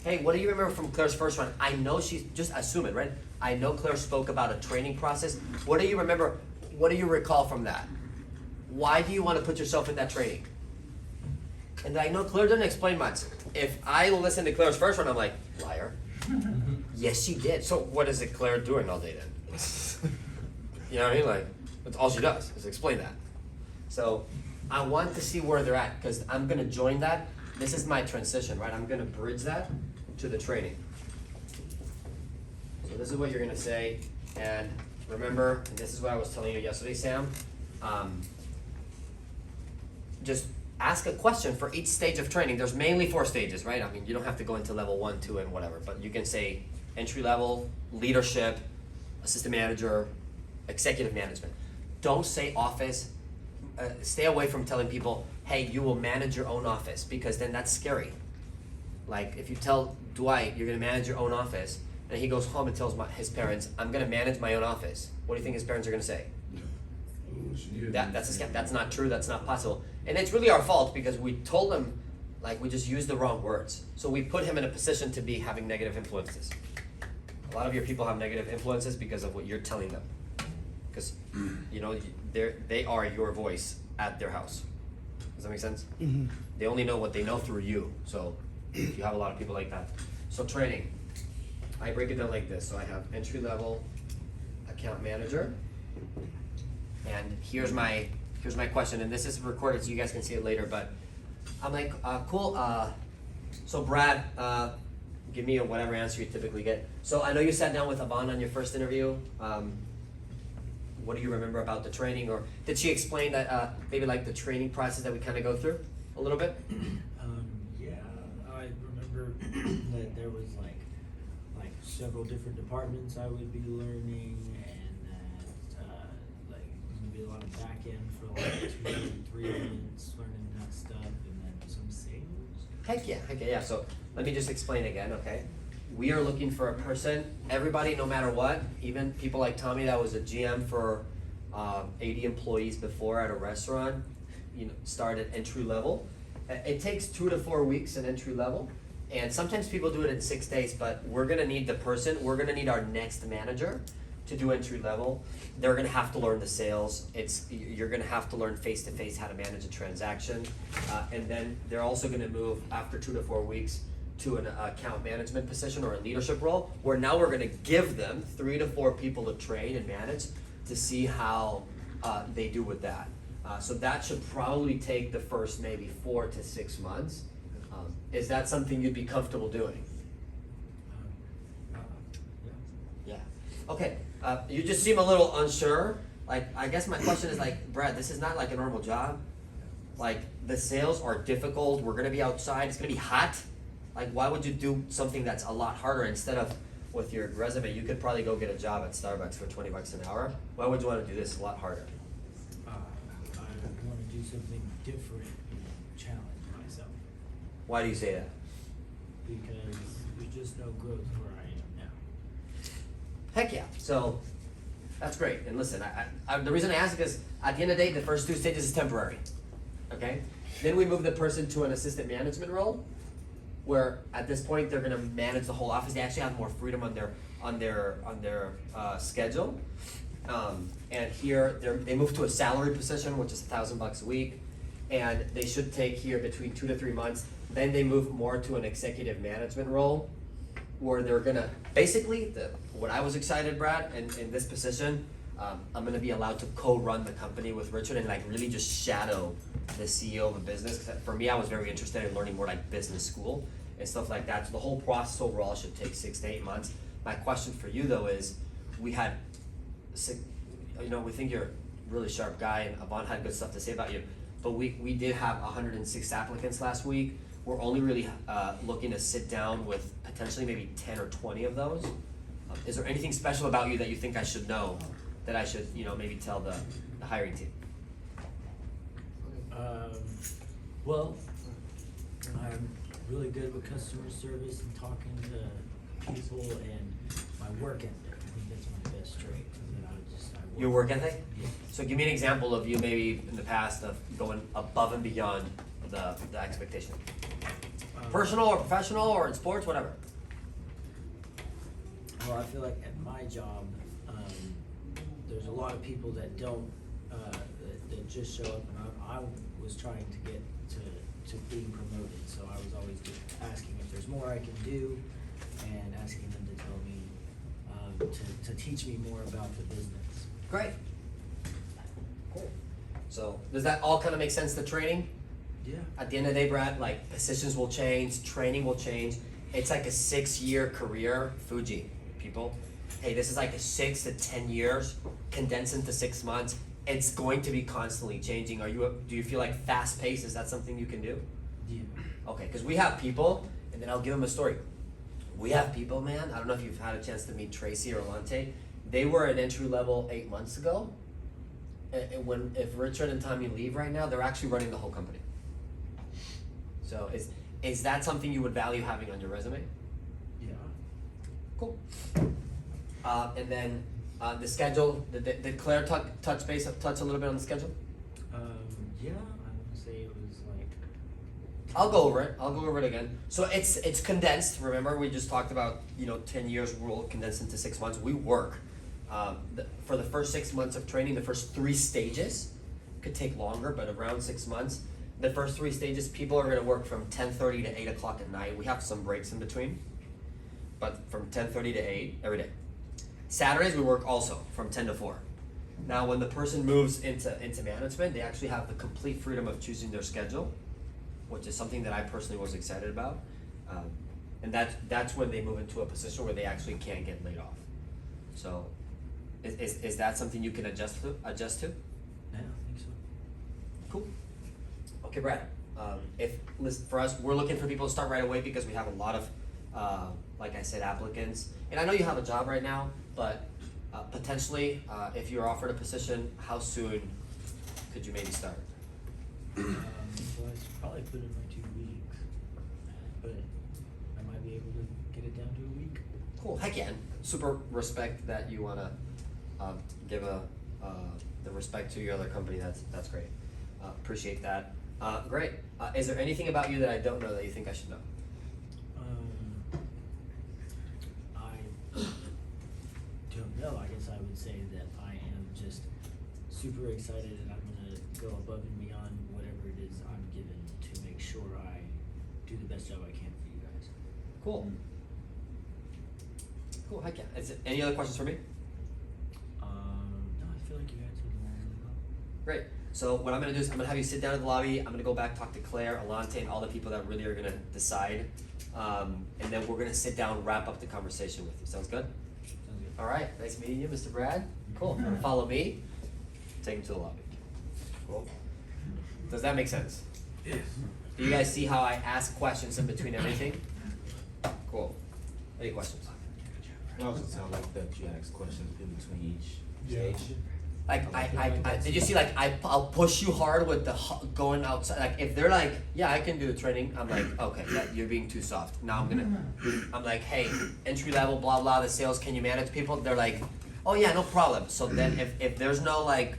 Hey, what do you remember from Claire's first one? I know she's, just assume it, right? I know Claire spoke about a training process. What do you remember? What do you recall from that? Why do you want to put yourself in that training? And I know Claire didn't explain much. If I listen to Claire's first one, I'm like, liar. Yes, she did. So what is it Claire doing all day then? You know what I mean? Like, that's all she does is explain that. So I want to see where they're at because I'm going to join that. This is my transition, right? I'm going to bridge that to the training. So this is what you're going to say. And remember, and this is what I was telling you yesterday, Sam, just ask a question for each stage of training. There's mainly 4 stages, right? I mean, you don't have to go into level 1, 2, and whatever, but you can say entry level, leadership, assistant manager, executive management. Don't say office. Stay away from telling people, hey, you will manage your own office, because then that's scary. Like if you tell Dwight you're gonna manage your own office, and he goes home and tells his parents, I'm gonna manage my own office. What do you think his parents are gonna say? That's a scam. That's not true. That's not possible. And it's really our fault because we told him, like, we just used the wrong words. So we put him in a position to be having negative influences. A lot of your people have negative influences because of what you're telling them. Because, you know, they are your voice at their house. Does that make sense? Mm-hmm. They only know what they know through you. So you have a lot of people like that. So training, I break it down like this. So I have entry level account manager. And here's my question, and this is recorded so you guys can see it later, but I'm like, cool, so Brad, give me whatever answer you typically get. So I know you sat down with Yvonne on your first interview. What do you remember about the training, or did she explain that, maybe like the training process that we kind of go through a little bit? Yeah, I remember that there was like several different departments I would be learning, and that like there's gonna be a lot of back end for like 2 to 3 months learning that stuff, and then some sales. Heck yeah. So let me just explain again, okay? We are looking for a person, everybody, no matter what, even people like Tommy that was a GM for 80 employees before at a restaurant, you know, started entry level. It takes 2 to 4 weeks in entry level, and sometimes people do it in 6 days, but we're gonna need the person, we're gonna need our next manager to do entry level. They're gonna have to learn the sales. You're gonna have to learn face to face how to manage a transaction, and then they're also gonna move after 2 to 4 weeks to an account management position or a leadership role, where now we're gonna give them 3 to 4 people to train and manage to see how they do with that. So that should probably take the first maybe 4 to 6 months. Is that something you'd be comfortable doing? Yeah. Okay. You just seem a little unsure. Like, I guess my question is like, Brad, this is not like a normal job. Like, the sales are difficult. We're gonna be outside. It's gonna be hot. Like, why would you do something that's a lot harder instead of with your resume? You could probably go get a job at Starbucks for $20 an hour. Why would you want to do this a lot harder? I want to do something different and challenge myself, Why do you say that? because there's just no growth where I am now. Heck yeah. So that's great. And listen, I the reason I ask is at the end of the day, the first 2 stages is temporary. Okay? Then we move the person to an assistant management role, where at this point they're gonna manage the whole office. They actually have more freedom on their schedule. And here they move to a salary position, which is $1,000 a week, and they should take here between 2 to 3 months. Then they move more to an executive management role, where they're gonna basically what I was excited, Brad, in this position. I'm gonna be allowed to co-run the company with Richard and like really just shadow the CEO of a business. 'Cause for me, I was very interested in learning more like business school and stuff like that. So the whole process overall should take 6 to 8 months. My question for you though is, we had, you know, we think you're a really sharp guy, and Yvonne had good stuff to say about you, but we did have 106 applicants last week. We're only really looking to sit down with potentially maybe 10 or 20 of those. Is there anything special about you that you think I should know, that I should, you know, maybe tell the hiring team? Well, I'm really good with customer service and talking to peaceful, and my work ethic. I think that's my best trait. That I Your work ethic? Yeah. So give me an example of you maybe in the past of going above and beyond the expectation. Personal or professional or in sports, whatever. Well, I feel like at my job, there's a lot of people that don't, that just show up, and I was trying to get to being promoted, so I was always just asking if there's more I can do, and asking them to tell me, to teach me more about the business. Great. Cool. So does that all kind of make sense, the training? Yeah. At the end of the day, Brad, like positions will change, training will change. It's like a 6-year career, Fuji, people. Hey, this is like a 6 to 10 years condensed into 6 months. It's going to be constantly changing. Do you feel like fast paced? Is that something you can do? Yeah. Okay, because we have people, and then I'll give them a story. We have people, man. I don't know if you've had a chance to meet Tracy or Lante. They were at entry level 8 months ago. And if Richard and Tommy leave right now, they're actually running the whole company. So is that something you would value having on your resume? Yeah. Cool. And then the schedule. Did Claire touch a little bit on the schedule? Yeah, I would say it was like. I'll go over it again. So it's condensed. Remember, we just talked about 10 years rule condensed into 6 months. We work for the first 6 months of training. The first 3 stages could take longer, but around 6 months. The first 3 stages, people are going to work from 10:30 to 8 o'clock at night. We have some breaks in between, but from 10:30 to 8 every day. Saturdays we work also from 10 to 4. Now, when the person moves into management, they actually have the complete freedom of choosing their schedule, which is something that I personally was excited about. And that's when they move into a position where they actually can't get laid off. So, is that something you can adjust to? Yeah, I think so. Cool. Okay, Brad. For us, we're looking for people to start right away because we have a lot of, like I said, applicants. And I know you have a job right now, but potentially, if you're offered a position, how soon could you maybe start? So I should probably put in my 2 weeks, but I might be able to get it down to a week. Cool. Heck yeah. Super respect that you wanna give the respect to your other company. That's great. Appreciate that. Great. Is there anything about you that I don't know that you think I should know? I don't know. I guess I would say that I am just super excited, and I'm gonna go above and beyond whatever it is I'm given to make sure I do the best job I can for you guys. Cool. Cool. Heck yeah. Any other questions for me? No, I feel like you answered them all really well. Great. So what I'm gonna do is I'm gonna have you sit down in the lobby. I'm gonna go back, talk to Claire, Alante, and all the people that really are gonna decide. And then we're gonna sit down, wrap up the conversation with you. Sounds good? Sounds good. All right. Nice meeting you, Mr. Brad. Cool. Follow me. Take him to the lobby. Cool. Does that make sense? Yes. Do you guys see how I ask questions in between everything? Cool. Any questions? It also sounds like that you ask questions in between each stage. Like I did you see like I'll push you hard with the going outside. Like if they're like, yeah, I can do the training. I'm like, okay, you're being too soft. Now I'm like, hey, entry level, blah blah. The sales, can you manage people? They're like, oh yeah, no problem. So then if there's no like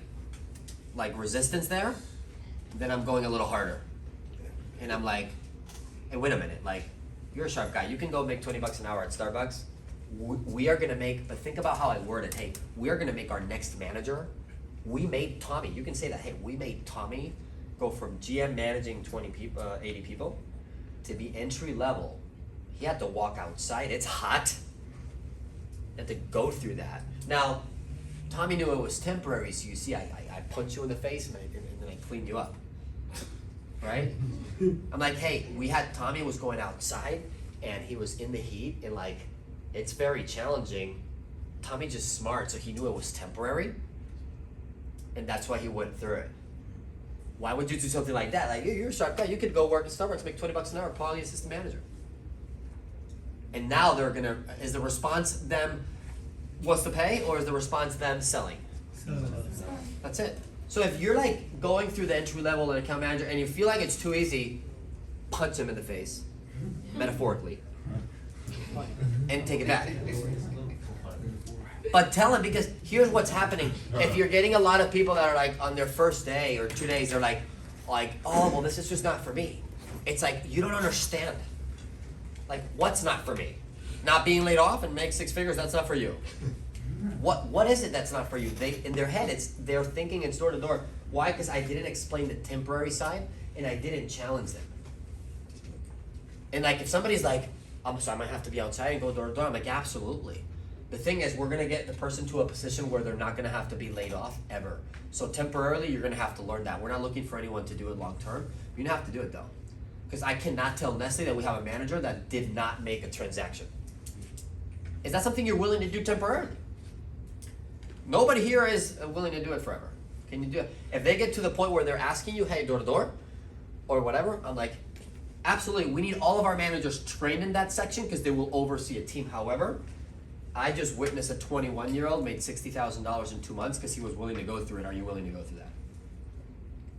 resistance there, then I'm going a little harder. And I'm like, hey, wait a minute, like you're a sharp guy. You can go make $20 an hour at Starbucks. We are gonna make, but think about how I word it. Hey, we are gonna make our next manager. We made Tommy. You can say that. Hey, we made Tommy go from GM managing 80 people, to be entry level. He had to walk outside. It's hot. He had to go through that. Now, Tommy knew it was temporary. So you see, I punch you in the face and then I clean you up. Right? I'm like, hey, Tommy was going outside and he was in the heat and like. It's very challenging. Tommy's just smart, so he knew it was temporary, and that's why he went through it. Why would you do something like that? Like, you're a sharp guy. You could go work at Starbucks, make $20 an hour, probably assistant manager. And now is the response them, what's the pay, or is the response them selling? That's it. So if you're like going through the entry level and account manager, and you feel like it's too easy, punch him in the face, metaphorically. and take it back. But tell them, because here's what's happening. If you're getting a lot of people that are like on their first day or 2 days, they're like, oh, well, this is just not for me. It's like, you don't understand. Like, what's not for me? Not being laid off and make 6 figures, that's not for you. What is it that's not for you? They, in their head, they're thinking it's door to door. Why? Because I didn't explain the temporary side and I didn't challenge them. And like, if somebody's like, so I might have to be outside and go door to door, I'm like, absolutely. The thing is, we're gonna get the person to a position where they're not gonna have to be laid off ever. So temporarily, you're gonna have to learn that. We're not looking for anyone to do it long term. You don't have to do it though. Because I cannot tell Nestle that we have a manager that did not make a transaction. Is that something you're willing to do temporarily? Nobody here is willing to do it forever. Can you do it? If they get to the point where they're asking you, hey, door to door, or whatever, I'm like, absolutely, we need all of our managers trained in that section because they will oversee a team. However, I just witnessed a 21-year-old made $60,000 in 2 months because he was willing to go through it. Are you willing to go through that?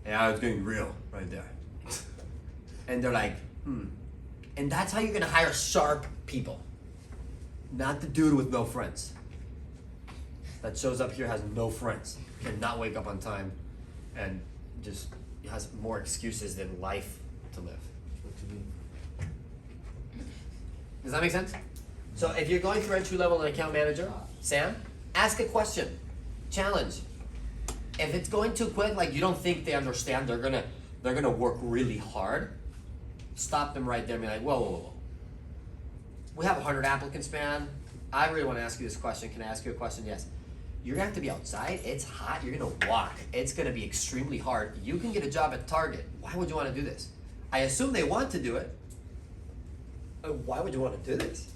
Yeah, it's getting real right there. And they're like, And that's how you're gonna hire sharp people. Not the dude with no friends. That shows up here, has no friends, cannot wake up on time, and just has more excuses than life to live. Does that make sense? So if you're going through entry level and account manager, Sam, ask a question, challenge. If it's going too quick, like you don't think they understand, they're gonna work really hard. Stop them right there and be like, whoa. We have 100 applicants, man. I really want to ask you this question. Can I ask you a question? Yes. You're gonna have to be outside. It's hot. You're gonna walk. It's gonna be extremely hard. You can get a job at Target. Why would you want to do this? I assume they want to do it. Why would you want to do this?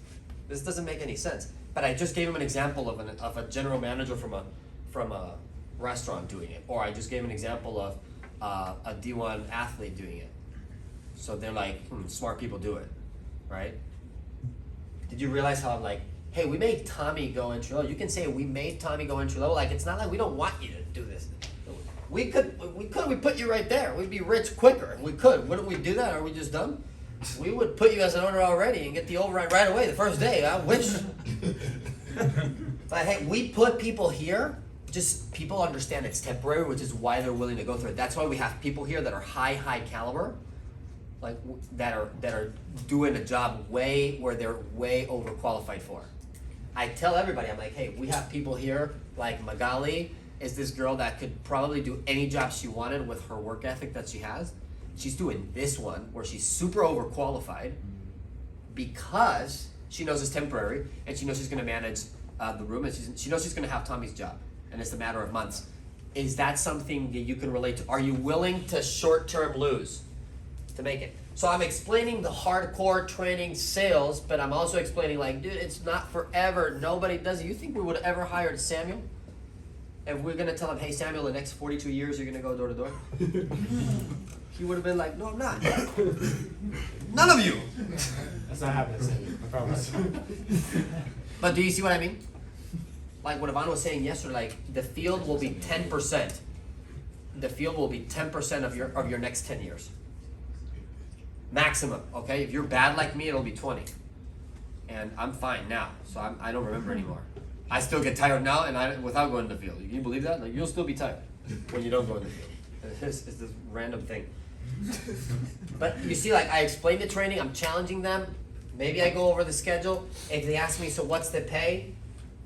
This doesn't make any sense. But I just gave him an example of a general manager from a restaurant doing it, or I just gave an example of a D1 athlete doing it. So they're like, smart people do it, right? Did you realize how I'm like, hey, we made Tommy go entry level? You can say we made Tommy go entry level. Like, it's not like we don't want you to do this. We put you right there. We'd be rich quicker. We could. Wouldn't we do that? Are we just dumb? We would put you as an owner already and get the override right away the first day. I wish. But hey, we put people here. Just people understand it's temporary, which is why they're willing to go through it. That's why we have people here that are high caliber, like that are doing a job where they're way overqualified for. I tell everybody, I'm like, hey, we have people here like Magali is this girl that could probably do any job she wanted with her work ethic that she has. She's doing this one where she's super overqualified because she knows it's temporary and she knows she's gonna manage the room and she knows she's gonna have Tommy's job and it's a matter of months. Is that something that you can relate to? Are you willing to short-term lose to make it? So I'm explaining the hardcore training sales, but I'm also explaining like, dude, it's not forever. Nobody does it. You think we would have ever hired Samuel? And we're gonna tell him, hey Samuel, the next 42 years you're gonna go door to door? He would have been like, no, I'm not. None of you. That's not happening, Sammy. I promise. But do you see what I mean? Like what Ivan was saying yesterday, like the field will be 10%. The field will be 10% of your next 10 years. Maximum, okay? If you're bad like me, it'll be 20. And I'm fine now, so I don't remember anymore. I still get tired now and without going to the field. Can you believe that? Like you'll still be tired when you don't go in the field. It's this random thing. But you see, like I explained the training, I'm challenging them. Maybe I go over the schedule. If they ask me, so what's the pay?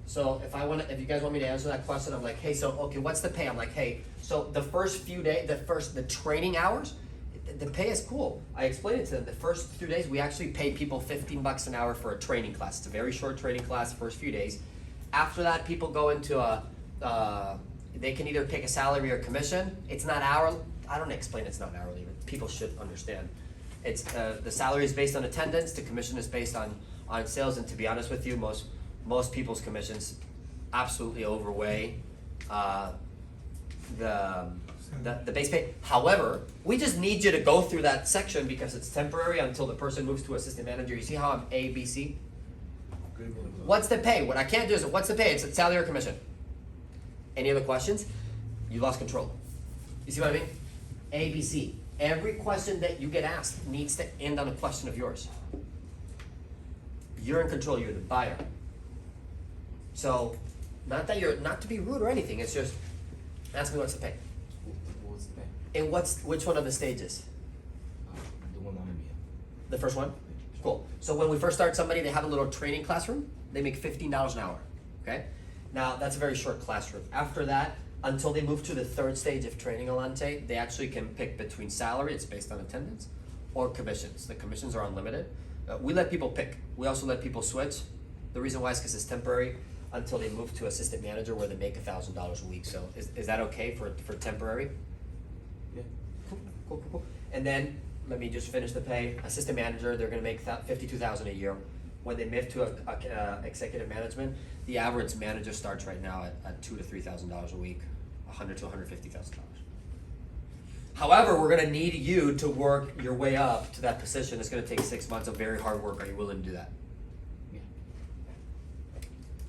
So if you guys want me to answer that question, I'm like, hey, so okay, what's the pay? I'm like, hey, so the first few days, the training hours, the pay is cool. I explained it to them. The first 2 days, we actually pay people $15 an hour for a training class. It's a very short training class, the first few days. After that, people go into they can either pick a salary or commission. It's not hourly. I don't explain it's not hourly, but people should understand. It's the salary is based on attendance. The commission is based on sales. And to be honest with you, most people's commissions absolutely overweigh the base pay. However, we just need you to go through that section because it's temporary until the person moves to assistant manager. You see how I'm A, B, C? What's the pay? What I can't do is, what's the pay? It's a salary or commission. Any other questions? You lost control. You see what I mean? A, B, C. Every question that you get asked needs to end on a question of yours. You're in control, you're the buyer. So, not to be rude or anything, it's just, ask me what's the pay. What's the pay? And which one of the stages? The one I'm in. The first one? Cool. So when we first start somebody, they have a little training classroom. They make $15 an hour, okay? Now, that's a very short classroom. After that, until they move to the third stage of training Alante, they actually can pick between salary, it's based on attendance, or commissions. The commissions are unlimited. We let people pick. We also let people switch. The reason why is because it's temporary until they move to assistant manager where they make $1,000 a week. So is that okay for temporary? Yeah. Cool. And then, let me just finish the pay. Assistant manager, they're gonna make $52,000 a year. When they move to executive management, the average manager starts right now at $2,000 to $3,000 a week, $100,000 to $150,000. However, we're gonna need you to work your way up to that position. It's gonna take 6 months of very hard work. Are you willing to do that? Yeah.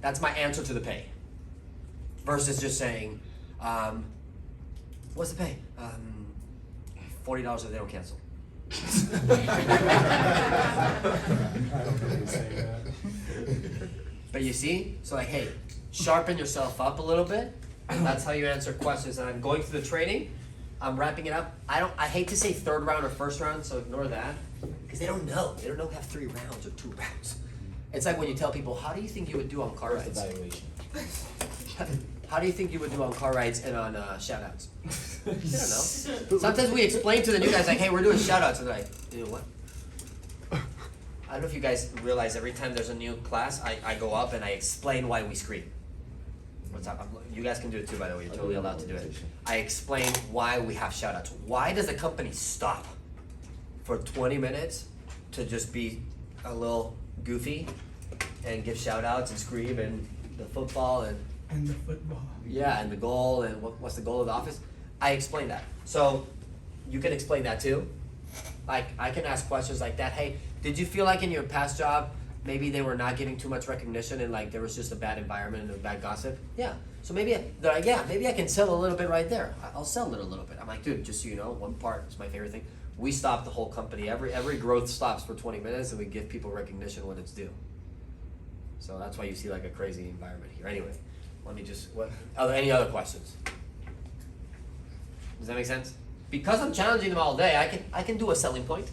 That's my answer to the pay. Versus just saying, what's the pay? $40 if they don't cancel. I don't really say that. But you see, so like, hey, sharpen yourself up a little bit. That's how you answer questions. And I'm going through the training. I'm wrapping it up. I hate to say third round or first round, so ignore that. Because they don't know. They don't know have 3 rounds or 2 rounds. It's like when you tell people, how do you think you would do on car What's the rides? valuation? How do you think you would do on car rides and on shout-outs? You don't know. Sometimes we explain to the new guys, like, hey, we're doing shout-outs. And they're like, you know what? I don't know if you guys realize every time there's a new class, I go up and I explain why we scream. What's up? You guys can do it too, by the way. You're totally allowed to do it. I explain why we have shout-outs. Why does a company stop for 20 minutes to just be a little goofy and give shout-outs and scream and the football and And the football. yeah, and the goal, and what's the goal of the office? I explain that. So, you can explain that too. Like, I can ask questions like that. Hey, did you feel like in your past job, maybe they were not giving too much recognition and like there was just a bad environment and a bad gossip? Yeah. So maybe, they're like, yeah, maybe I can sell a little bit right there. I'll sell it a little bit. I'm like, dude, just so you know, one part is my favorite thing. We stop the whole company. Every growth stops for 20 minutes and we give people recognition when it's due. So that's why you see like a crazy environment here. Anyway. Let me just, are there any other questions? Does that make sense? Because I'm challenging them all day, I can do a selling point.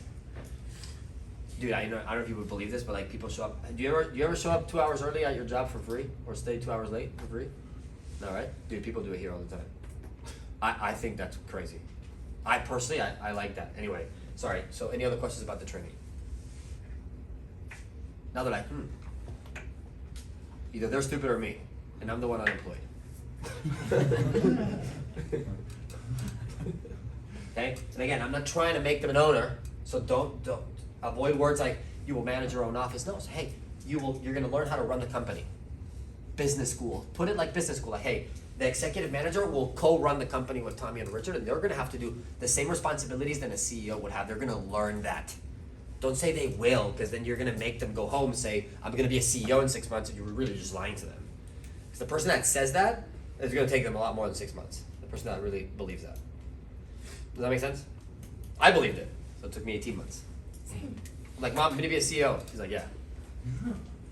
Dude, I don't know if you would believe this, but like people show up. Do you ever show up 2 hours early at your job for free? Or stay 2 hours late for free? No, right? Dude, people do it here all the time. I think that's crazy. I personally, I like that. Anyway, sorry. So any other questions about the training? Now they're like, either they're stupid or me. And I'm the one unemployed. Okay? And again, I'm not trying to make them an owner, so don't avoid words like you will manage your own office. No, say, hey, you're gonna learn how to run the company. Business school. Put it like business school. Like, hey, the executive manager will co-run the company with Tommy and Richard, and they're gonna have to do the same responsibilities that a CEO would have. They're gonna learn that. Don't say they will, because then you're gonna make them go home and say, I'm gonna be a CEO in 6 months, and you're really just lying to them. Because the person that says that is going to take them a lot more than 6 months. The person that really believes that. Does that make sense? I believed it, so it took me 18 months. I'm like, Mom, I'm going to be a CEO. She's like, yeah.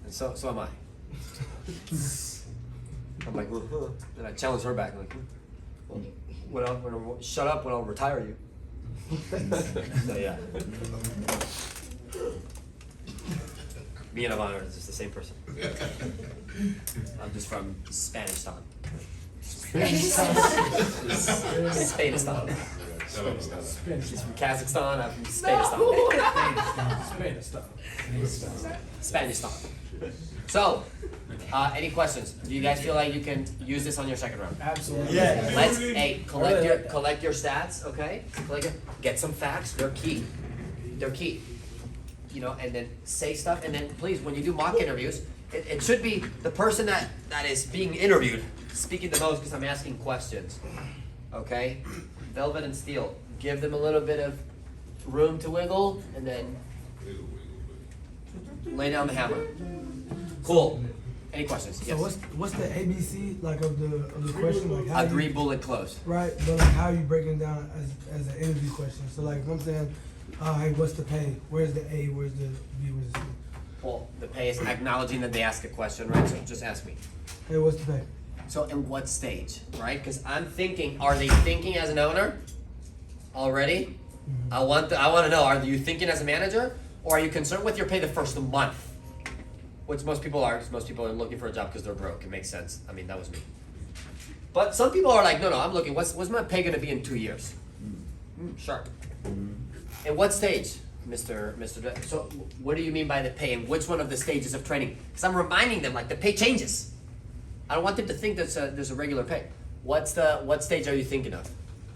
And so am I. I'm like, well, and I challenge her back. I'm like, well, shut up when I'll retire you. So yeah. Me and Ivana are just the same person. I'm just from Spanish town. Spanistan. She's from Kazakhstan, I'm from Spanistan. Spanistan. So, any questions? Do you guys feel like you can use this on your second round? Absolutely. Yeah. Let's collect your stats, okay? Get some facts. They're key. You know, and then say stuff, and then please, when you do mock interviews, it should be the person that is being interviewed speaking the most because I'm asking questions. Okay? Velvet and steel. Give them a little bit of room to wiggle, and then lay down the hammer. Cool. Any questions? So Yes. what's the ABC like of the question? Like how Agree, you, bullet, close. right? But like how you breaking it down as an interview question? So like if I'm saying, hey, what's the pay? Where's the A? Where's the B? Where's the C? Well, the pay pay is acknowledging that they ask a question, right? So just ask me. Hey, what's the pay? So in what stage, right? Because I'm thinking, are they thinking as an owner already? I want to know, are you thinking as a manager, or are you concerned with your pay the first month? Which most people are, because most people are looking for a job because they're broke. It makes sense. I mean, that was me. But some people are like, no, I'm looking, what's my pay gonna be in 2 years? Sure. And what stage, Mr. So what do you mean by the pay, and which one of the stages of training? Because I'm reminding them, like, the pay changes. I don't want them to think there's a regular pay. What stage are you thinking of?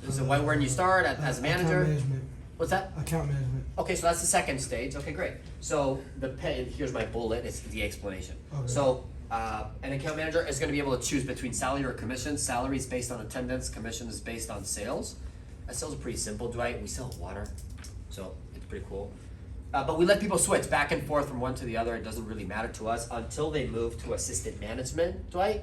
Is it when you start as a manager? Account management. What's that? Account management. Okay, so that's the second stage. Okay, great. So the pay, here's my bullet, it's the explanation. Okay. So an account manager is gonna be able to choose between salary or commission. Salary is based on attendance, commission is based on sales. Sales are pretty simple, we sell water, so it's pretty cool. But we let people switch back and forth from one to the other. It doesn't really matter to us until they move to assistant management, Dwight.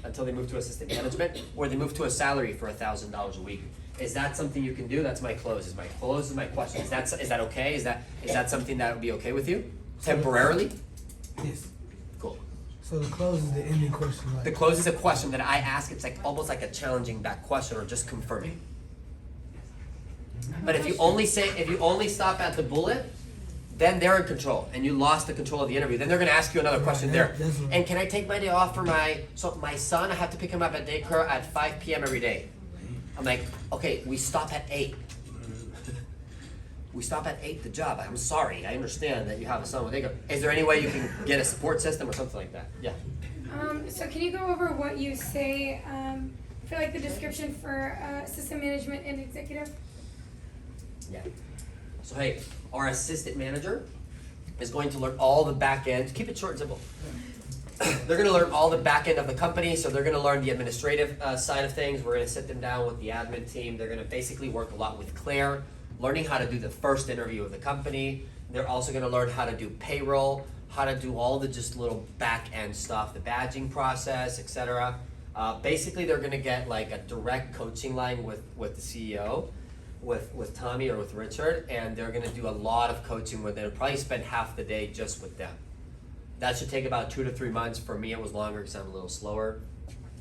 Until they move to assistant management, or they move to a salary for $1,000 a week. Is that something you can do? That's my close. Is my question. Is that okay? Is that something that would be okay with you? Temporarily? Yes. Cool. So the close is the ending question. Like, The close is a question that I ask. It's like almost like a challenging back question or just confirming. But if you only stop at the bullet, then they're in control, and you lost the control of the interview. Then they're gonna ask you another question there. that's right. And can I take my day off for my son? I have to pick him up at daycare at 5 p.m. every day. I'm like, okay, we stop at 8. We stop at 8 the job. I'm sorry, I understand that you have a son with daycare. Is there any way you can get a support system or something like that? Yeah. So can you go over what you say, for like the description for system management and executive? Yeah. So hey, our assistant manager is going to learn all the back end. Keep it short and simple. They're going to learn all the back end of the company, so they're going to learn the administrative side of things. We're going to sit them down with the admin team. They're going to basically work a lot with Claire, learning how to do the first interview of the company. They're also going to learn how to do payroll, how to do all the just little back end stuff, the badging process, etc. Basically, they're going to get like a direct coaching line with the CEO. With Tommy or with Richard, and they're gonna do a lot of coaching with them. Probably spend half the day just with them. That should take about 2 to 3 months. For me, it was longer because I'm a little slower.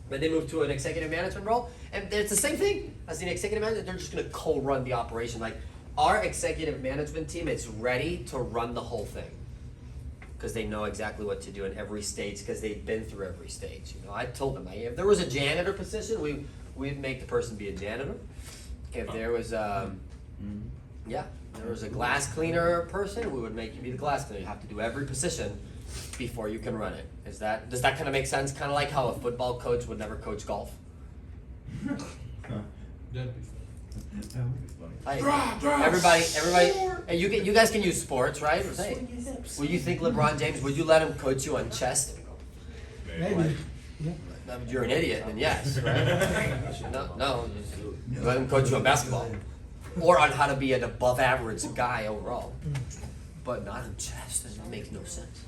But they move to an executive management role, and it's the same thing as the executive manager. They're just gonna co-run the operation. Like our executive management team is ready to run the whole thing because they know exactly what to do in every stage because they've been through every stage. You know, I told them if there was a janitor position, we'd make the person be a janitor. If there was there was a glass cleaner person, we would make you be the glass cleaner. You have to do every position before you can run it. Does that kind of make sense? Kind of like how a football coach would never coach golf. That'd be fun. That would be funny. Everybody, and you guys can use sports, right? Hey, would you think LeBron James? Would you let him coach you on chess? maybe. Yeah. No, but you're an idiot, then yes, right? No, you let him coach you on basketball. Or on how to be an above average guy overall. But not in chess, that makes no sense.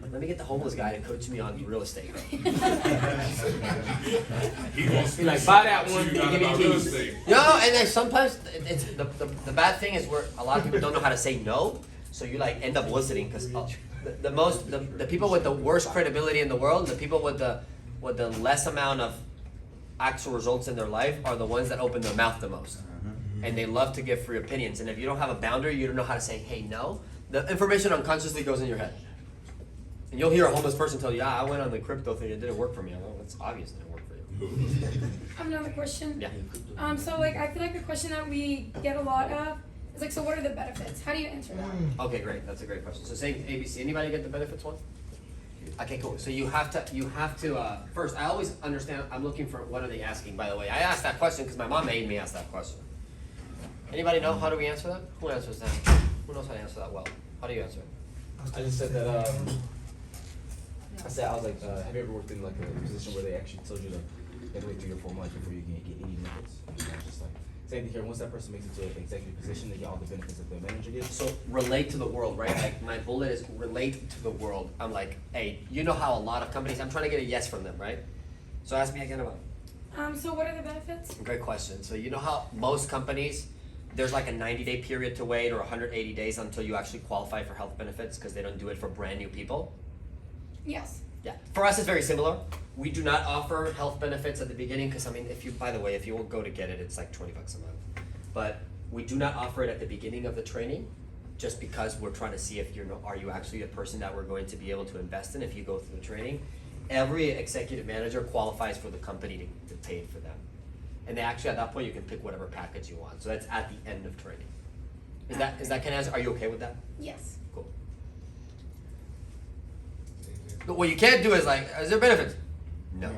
Like, let me get the homeless guy to coach me on real estate. He wants Be like, buy that one, you give got me the about real keys. estate. And then sometimes it's the bad thing is where a lot of people don't know how to say no, so you like end up listening because the people with the worst credibility in the world, the people with the less amount of actual results in their life are the ones that open their mouth the most, and they love to give free opinions. And if you don't have a boundary, you don't know how to say hey no. The information unconsciously goes in your head, and you'll hear a homeless person tell you, I went on the crypto thing, it didn't work for me. Well, it's obvious it didn't work for you. I have another question. Yeah. So like I feel like the question that we get a lot of is like, so what are the benefits? How do you answer that? Okay, great. That's a great question. So say ABC. Anybody get the benefits one? Okay, cool. So you have to first, I always understand, I'm looking for what are they asking, by the way. I asked that question because my mom made me ask that question. Anybody know how do we answer that? Who answers that? Who knows how to answer that well? How do you answer it? I just said that, I was like, have you ever worked in like a position where they actually told you to wait 3 or 4 months before you can get any benefits? And I was just like, same thing here, once that person makes it to an executive position, they get all the benefits that the manager gets. So relate to the world, right? Like my bullet is relate to the world. I'm like, hey, you know how a lot of companies, I'm trying to get a yes from them, right? So ask me again about it. So what are the benefits? Great question. So you know how most companies there's like a 90-day period to wait or 180 days until you actually qualify for health benefits because they don't do it for brand new people. Yes. Yeah, for us it's very similar. We do not offer health benefits at the beginning because I mean, if you, by the way, if you will go to get it, it's like $20 a month. But we do not offer it at the beginning of the training, just because we're trying to see if are you actually a person that we're going to be able to invest in if you go through the training. Every executive manager qualifies for the company to pay for them. And they actually, at that point, you can pick whatever package you want. So that's at the end of training. Is that kind of answer? Are you okay with that? Yes. Cool. But what you can't do is like, is there benefits? No.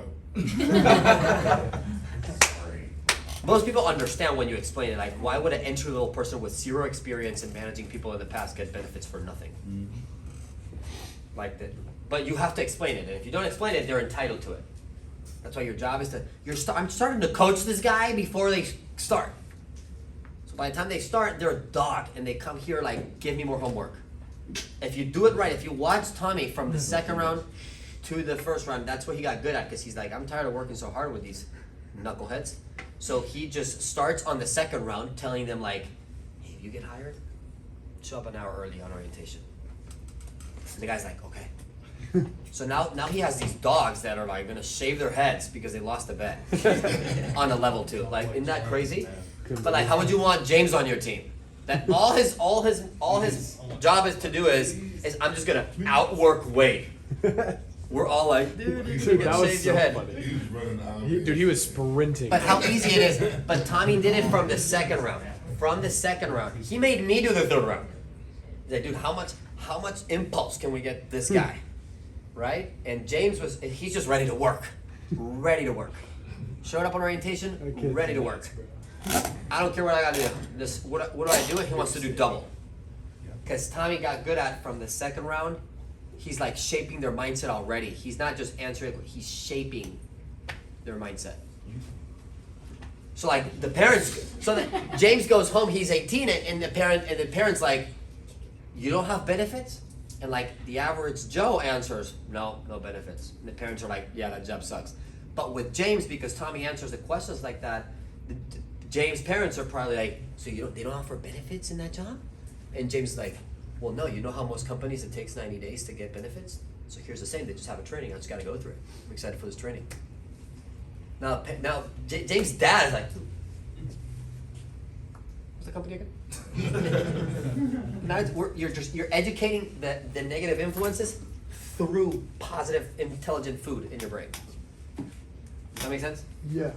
Most people understand when you explain it. Like, why would an entry-level person with zero experience in managing people in the past get benefits for nothing? Like that. But you have to explain it, and if you don't explain it, they're entitled to it. That's why your job is to. I'm starting to coach this guy before they start. So by the time they start, they're a dog, and they come here like, give me more homework. If you do it right, if you watch Tommy from the second round to the first round, that's what he got good at, because he's like, I'm tired of working so hard with these knuckleheads. So he just starts on the second round telling them like, hey, if you get hired, show up an hour early on orientation. And the guy's like, okay. So now he has these dogs that are like gonna shave their heads because they lost a bet on a level 2. Like, isn't that crazy? But like, how would you want James on your team? That all his job is to do is I'm just gonna outwork Wade. We're all like, dude, you should get shaved your head. He was running out. Dude, he was sprinting. But how easy it is. But Tommy did it from the second round. From the second round. He made me do the third round. He's like, dude, how much impulse can we get this guy? Right? And James he's just ready to work. Ready to work. Showed up on orientation, ready to work. I don't care what I gotta do. What do I do? He wants to do double. Because Tommy got good at from the second round. He's like shaping their mindset already. He's not just answering, he's shaping their mindset. So like the parents, so that James goes home, he's 18, and the parent's like, you don't have benefits? And like the average Joe answers, no benefits. And the parents are like, yeah, that job sucks. But with James, because Tommy answers the questions like that, James' parents are probably like, so they don't offer benefits in that job? And James is like, well, no, you know how most companies, it takes 90 days to get benefits? So here's the same, they just have a training, I just gotta go through it. I'm excited for this training. Now James' dad is like, what's the company again? Now you're educating the negative influences through positive, intelligent food in your brain. Does that make sense? Yeah.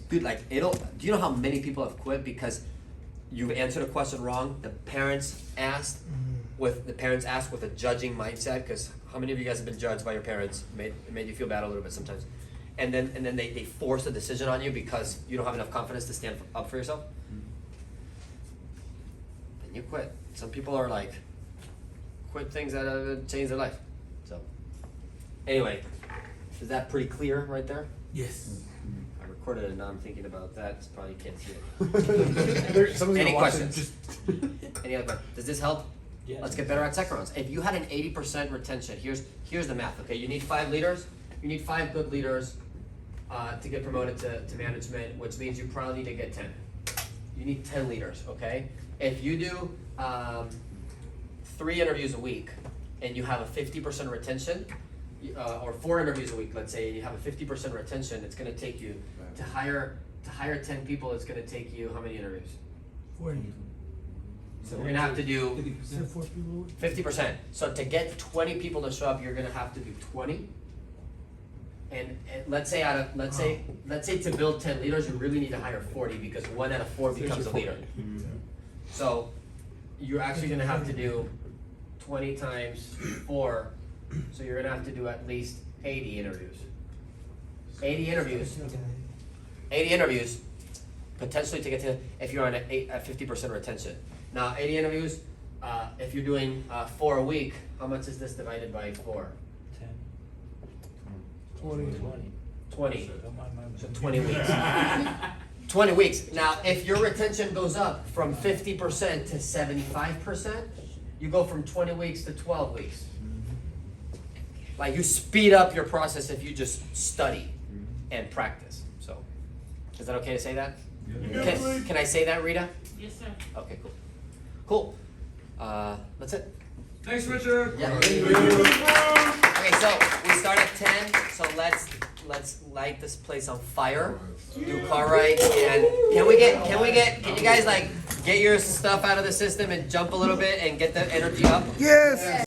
Dude, like do you know how many people have quit because you've answered a question wrong? The parents asked with a judging mindset, because how many of you guys have been judged by your parents? It made you feel bad a little bit sometimes. And then they force a decision on you because you don't have enough confidence to stand up for yourself. Then you quit. Some people are like, quit things that change their life. So anyway, is that pretty clear right there? Yes. I recorded it and now I'm thinking about that. So probably can't see it. Someone's Any gonna watch questions? it. Any other questions? Does this help? Yeah. Let's get better at second rounds. If you had an 80% retention, here's the math, okay? You need 5 leaders. You need 5 good leaders to get promoted to management, which means you probably need to get 10. You need 10 leaders, okay? If you do 3 interviews a week and you have a 50% retention, or 4 interviews a week, let's say, and you have a 50% retention, it's gonna take you to hire 10 people, it's gonna take you how many interviews? 40. So we're gonna have to do 4 people. 50%. So to get 20 people to show up, you're gonna have to do 20. And let's say to build 10 leaders, you really need to hire 40 because 1 out of 4 becomes a leader. So you're actually gonna have to do 20 times 4. So you're gonna have to do at least 80 interviews. 80 interviews, potentially to get to, if you're on a 50% retention. Now, 80 interviews, if you're doing 4 a week, how much is this divided by 4? 10. 20. 20. Don't mind my So 20 weeks. 20 weeks. Now, if your retention goes up from 50% to 75%, you go from 20 weeks to 12 weeks. Like, you speed up your process if you just study and practice. So, is that okay to say that? Can I say that, Rita? Yes, sir. Okay, cool. Cool. That's it. Thanks, Richard. Yeah. Okay, so we start at 10. So let's light this place on fire. Do car rides, and can you guys like get your stuff out of the system and jump a little bit and get the energy up? Yes.